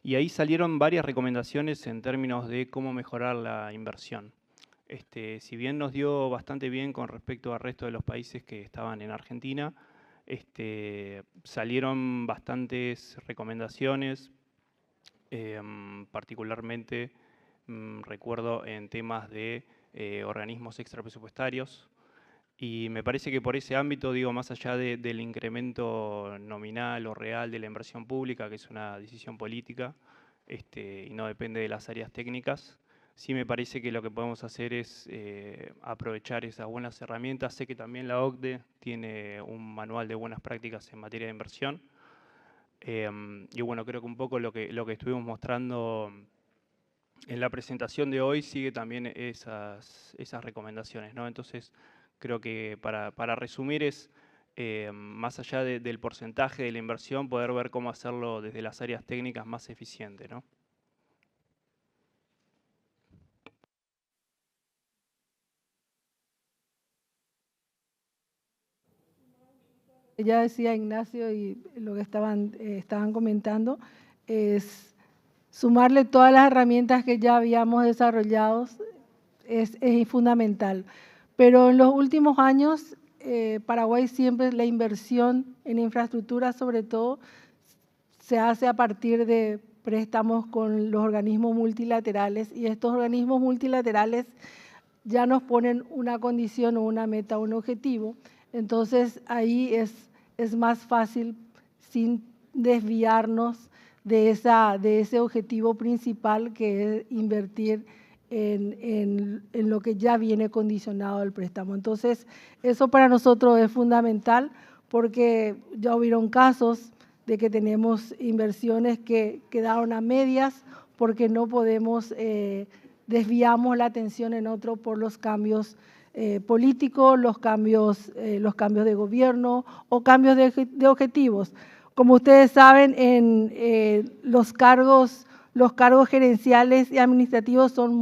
y ahí salieron varias recomendaciones en términos de cómo mejorar la inversión. Si bien nos dio bastante bien con respecto al resto de los países que estaban en Argentina, salieron bastantes recomendaciones, particularmente recuerdo en temas de organismos extrapresupuestarios, Y me parece que por ese ámbito, digo, más allá del incremento nominal o real de la inversión pública, que es una decisión política y no depende de las áreas técnicas, sí me parece que lo que podemos hacer es aprovechar esas buenas herramientas. Sé que también la OCDE tiene un manual de buenas prácticas en materia de inversión. Y bueno, creo que un poco lo que estuvimos mostrando en la presentación de hoy sigue también esas recomendaciones, ¿no? Entonces, creo que para resumir es, más allá del porcentaje de la inversión, poder ver cómo hacerlo desde las áreas técnicas más eficiente, ¿no? Ya decía Ignacio y lo que estaban comentando es sumarle todas las herramientas que ya habíamos desarrollado es fundamental. Pero en los últimos años, Paraguay siempre la inversión en infraestructura, sobre todo, se hace a partir de préstamos con los organismos multilaterales, y estos organismos multilaterales ya nos ponen una condición o una meta, un objetivo. Entonces ahí es más fácil, sin desviarnos de ese objetivo principal, que es invertir en lo que ya viene condicionado al préstamo. Entonces, eso para nosotros es fundamental, porque ya hubieron casos de que tenemos inversiones que quedaron a medias porque no podemos, desviamos la atención en otro por los cambios políticos, los cambios de gobierno o cambios de objetivos. Como ustedes saben, en los cargos gerenciales y administrativos son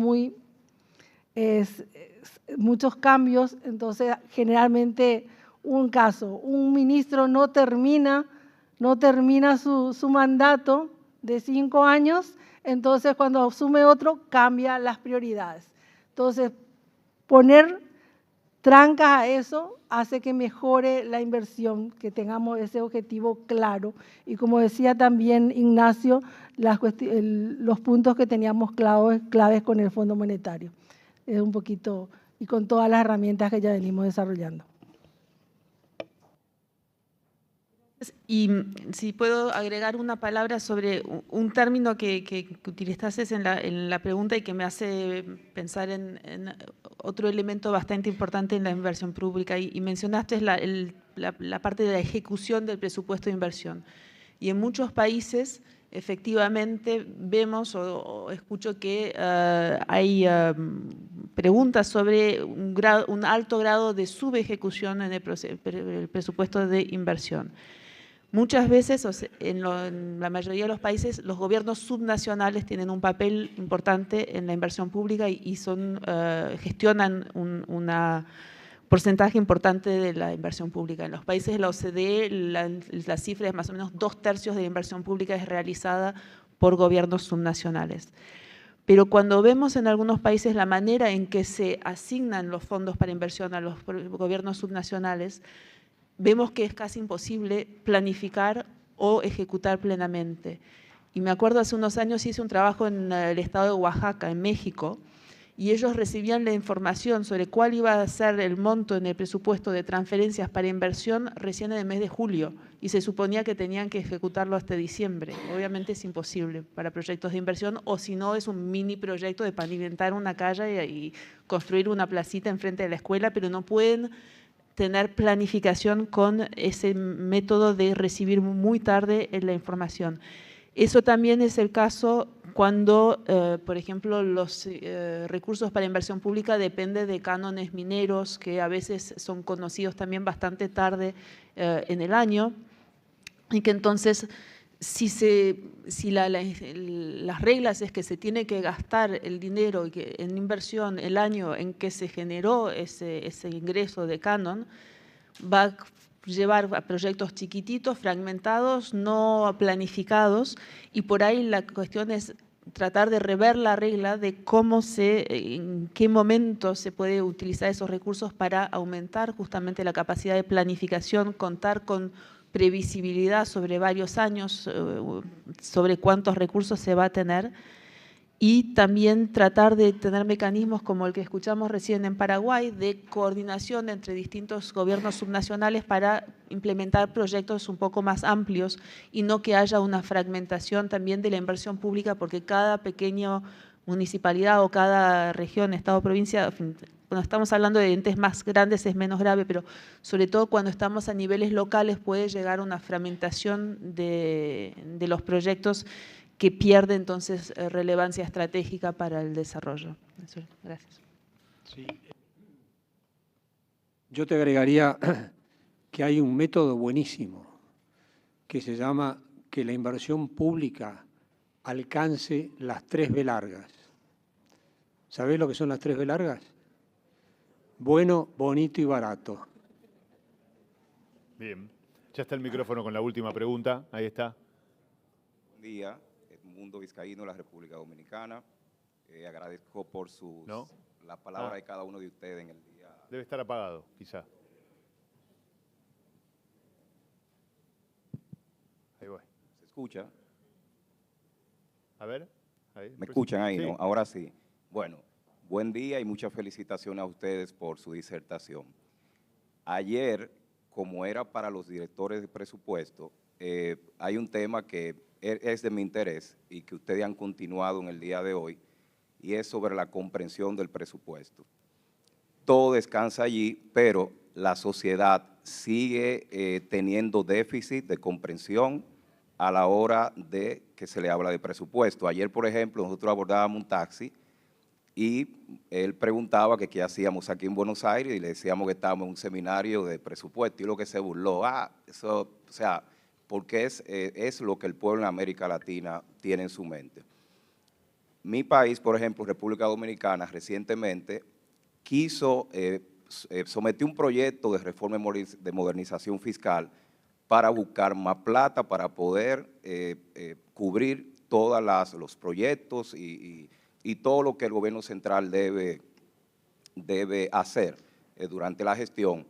muchos cambios. Entonces, generalmente un ministro no termina su mandato de 5 años, entonces cuando asume otro cambia las prioridades. Entonces, poner trancas a eso hace que mejore la inversión, que tengamos ese objetivo claro. Y como decía también Ignacio, los puntos que teníamos claves con el Fondo Monetario. Es un poquito, y con todas las herramientas que ya venimos desarrollando. Y si puedo agregar una palabra sobre un término que utilizaste en la pregunta y que me hace pensar en otro elemento bastante importante en la inversión pública, y mencionaste la parte de la ejecución del presupuesto de inversión. Y en muchos países, efectivamente, vemos o escucho que hay preguntas sobre un alto grado de subejecución en el presupuesto de inversión. Muchas veces, en la mayoría de los países, los gobiernos subnacionales tienen un papel importante en la inversión pública y gestionan un porcentaje importante de la inversión pública. En los países de la OCDE, la cifra es más o menos 2/3 de la inversión pública es realizada por gobiernos subnacionales. Pero cuando vemos en algunos países la manera en que se asignan los fondos para inversión a los gobiernos subnacionales, vemos que es casi imposible planificar o ejecutar plenamente. Y me acuerdo, hace unos años hice un trabajo en el estado de Oaxaca, en México, y ellos recibían la información sobre cuál iba a ser el monto en el presupuesto de transferencias para inversión recién en el mes de julio, y se suponía que tenían que ejecutarlo hasta diciembre. Obviamente es imposible para proyectos de inversión, o si no es un mini proyecto de pavimentar una calle y construir una placita enfrente de la escuela, pero no pueden tener planificación con ese método de recibir muy tarde la información. Eso también es el caso cuando, por ejemplo, los recursos para inversión pública dependen de cánones mineros, que a veces son conocidos también bastante tarde en el año, y que entonces, si las reglas es que se tiene que gastar el dinero en inversión el año en que se generó ese ingreso de canon, va a llevar a proyectos chiquititos, fragmentados, no planificados, y por ahí la cuestión es tratar de rever la regla de en qué momento se puede utilizar esos recursos para aumentar justamente la capacidad de planificación, contar con previsibilidad sobre varios años, sobre cuántos recursos se va a tener, y también tratar de tener mecanismos como el que escuchamos recién en Paraguay, de coordinación entre distintos gobiernos subnacionales para implementar proyectos un poco más amplios y no que haya una fragmentación también de la inversión pública, porque cada pequeña municipalidad o cada región, estado, provincia, cuando estamos hablando de entes más grandes es menos grave, pero sobre todo cuando estamos a niveles locales puede llegar a una fragmentación de los proyectos que pierde entonces relevancia estratégica para el desarrollo. Gracias. Sí. Yo te agregaría que hay un método buenísimo que se llama que la inversión pública alcance las 3 B largas. ¿Sabés lo que son las 3 B largas? Bueno, bonito y barato. Bien. Ya está el micrófono con la última pregunta. Ahí está. Buen día. Mundo Vizcaíno, la República Dominicana. Agradezco por la palabra de cada uno de ustedes en el día. Debe estar apagado, quizá. Ahí voy. ¿Se escucha? A ver. Ahí. ¿Me escuchan ahí? Sí. ¿No? Ahora sí. Bueno, buen día y muchas felicitaciones a ustedes por su disertación. Ayer, como era para los directores de presupuesto, hay un tema que es de mi interés y que ustedes han continuado en el día de hoy, y es sobre la comprensión del presupuesto. Todo descansa allí, pero la sociedad sigue teniendo déficit de comprensión a la hora de que se le habla de presupuesto. Ayer, por ejemplo, nosotros abordábamos un taxi y él preguntaba que qué hacíamos aquí en Buenos Aires y le decíamos que estábamos en un seminario de presupuesto, y lo que se burló, eso, o sea, porque es lo que el pueblo en América Latina tiene en su mente. Mi país, por ejemplo, República Dominicana, recientemente sometió un proyecto de reforma de modernización fiscal para buscar más plata para poder cubrir todos los proyectos y todo lo que el gobierno central debe hacer durante la gestión.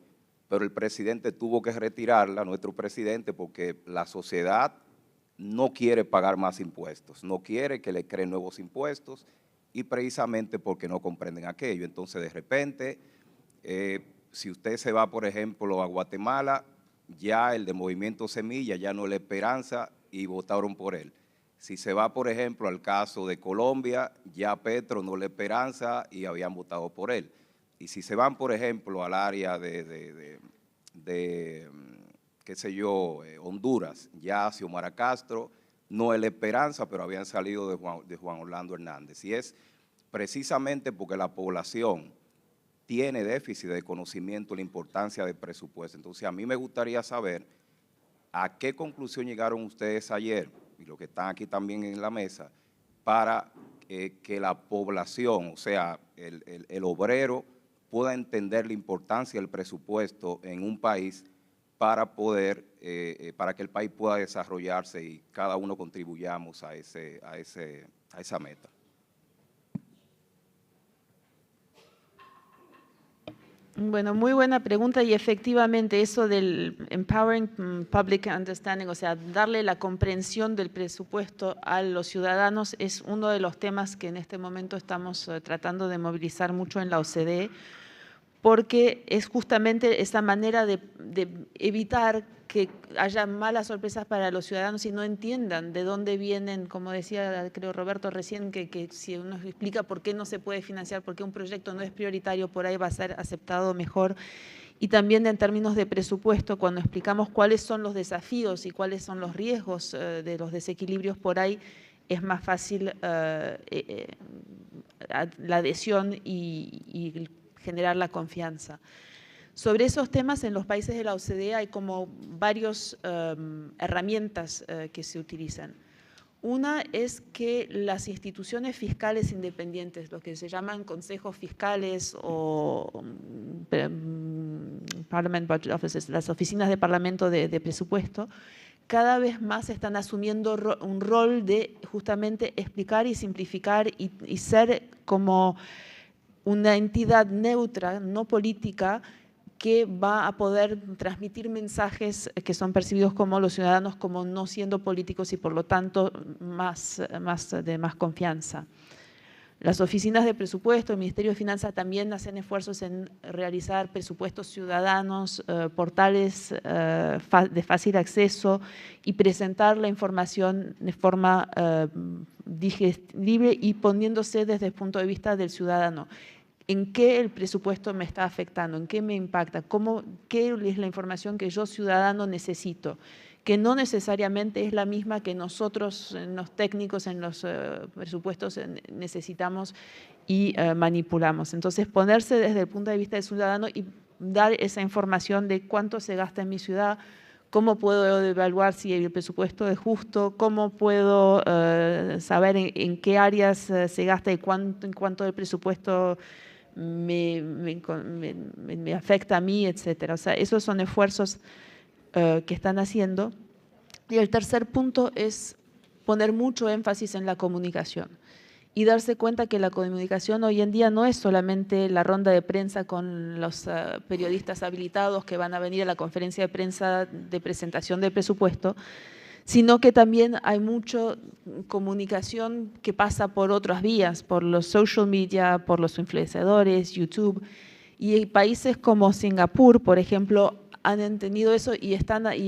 Pero el presidente tuvo que retirarla, nuestro presidente, porque la sociedad no quiere pagar más impuestos, no quiere que le creen nuevos impuestos, y precisamente porque no comprenden aquello. Entonces, de repente, si usted se va, por ejemplo, a Guatemala, ya el de Movimiento Semilla ya no le esperanza y votaron por él. Si se va, por ejemplo, al caso de Colombia, ya Petro no le esperanza y habían votado por él. Y si se van, por ejemplo, al área de qué sé yo, Honduras, ya Xiomara Castro, no es la esperanza, pero habían salido de Juan Orlando Hernández. Y es precisamente porque la población tiene déficit de conocimiento de la importancia del presupuesto. Entonces, a mí me gustaría saber a qué conclusión llegaron ustedes ayer, y los que están aquí también en la mesa, para que la población, o sea, el obrero, pueda entender la importancia del presupuesto en un país para que el país pueda desarrollarse y cada uno contribuyamos a esa meta. Bueno, muy buena pregunta, y efectivamente eso del empowering public understanding, o sea, darle la comprensión del presupuesto a los ciudadanos, es uno de los temas que en este momento estamos tratando de movilizar mucho en la OCDE, porque es justamente esa manera de evitar que haya malas sorpresas para los ciudadanos y no entiendan de dónde vienen, como decía creo Roberto recién, que si uno explica por qué no se puede financiar, por qué un proyecto no es prioritario, por ahí va a ser aceptado mejor. Y también en términos de presupuesto, cuando explicamos cuáles son los desafíos y cuáles son los riesgos de los desequilibrios, por ahí es más fácil la adhesión y generar la confianza. Sobre esos temas, en los países de la OCDE hay como varias herramientas que se utilizan. Una es que las instituciones fiscales independientes, lo que se llaman consejos fiscales o Parliament Budget Offices, las oficinas de parlamento de presupuesto, cada vez más están asumiendo un rol de justamente explicar y simplificar y ser como una entidad neutra, no política, que va a poder transmitir mensajes que son percibidos como los ciudadanos como no siendo políticos y por lo tanto de más confianza. Las oficinas de presupuesto, el Ministerio de Finanzas también hacen esfuerzos en realizar presupuestos ciudadanos, portales de fácil acceso y presentar la información de forma digestible y poniéndose desde el punto de vista del ciudadano. ¿En qué el presupuesto me está afectando? ¿En qué me impacta? ¿Qué es la información que yo, ciudadano, necesito? Que no necesariamente es la misma que nosotros, los técnicos, en los presupuestos necesitamos y manipulamos. Entonces, ponerse desde el punto de vista del ciudadano y dar esa información de cuánto se gasta en mi ciudad, cómo puedo evaluar si el presupuesto es justo, cómo puedo saber en qué áreas se gasta y cuánto del presupuesto me afecta a mí, etcétera. O sea, esos son esfuerzos que están haciendo. Y el tercer punto es poner mucho énfasis en la comunicación y darse cuenta que la comunicación hoy en día no es solamente la ronda de prensa con los periodistas habilitados que van a venir a la conferencia de prensa de presentación del presupuesto, sino que también hay mucha comunicación que pasa por otras vías, por los social media, por los influenciadores, YouTube. Y en países como Singapur, por ejemplo, han entendido eso y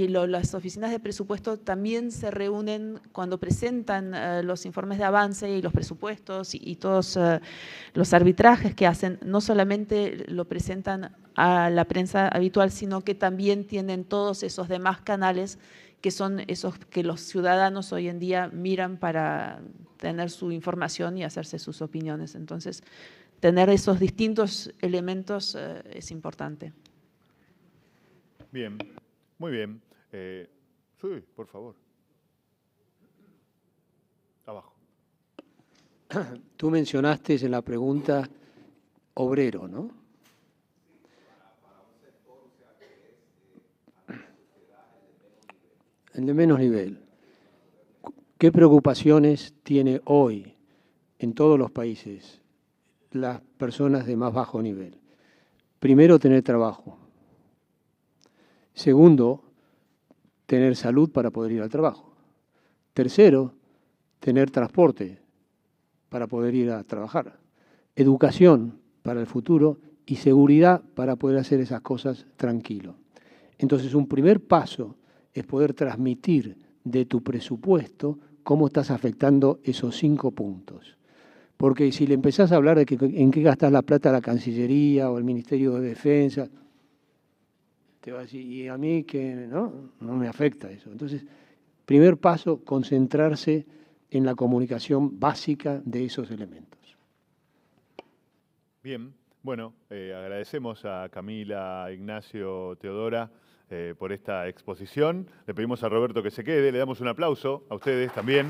las oficinas de presupuesto también se reúnen cuando presentan los informes de avance y los presupuestos y todos los arbitrajes que hacen. No solamente lo presentan a la prensa habitual, sino que también tienen todos esos demás canales que son esos que los ciudadanos hoy en día miran para tener su información y hacerse sus opiniones. Entonces, tener esos distintos elementos es importante. Bien, muy bien. Sí, por favor. Abajo. Tú mencionaste en la pregunta obrero, ¿no? El de menos nivel. ¿Qué preocupaciones tiene hoy en todos los países las personas de más bajo nivel? Primero, tener trabajo. Segundo, tener salud para poder ir al trabajo. Tercero, tener transporte para poder ir a trabajar. Educación para el futuro y seguridad para poder hacer esas cosas tranquilo. Entonces, un primer paso es poder transmitir de tu presupuesto cómo estás afectando esos 5 puntos. Porque si le empezás a hablar de en qué gastás la plata la Cancillería o el Ministerio de Defensa, te va a decir, y a mí que no me afecta eso. Entonces, primer paso, concentrarse en la comunicación básica de esos elementos. Bien, bueno, agradecemos a Camila, Ignacio, Teodora por esta exposición. Le pedimos a Roberto que se quede, le damos un aplauso a ustedes también.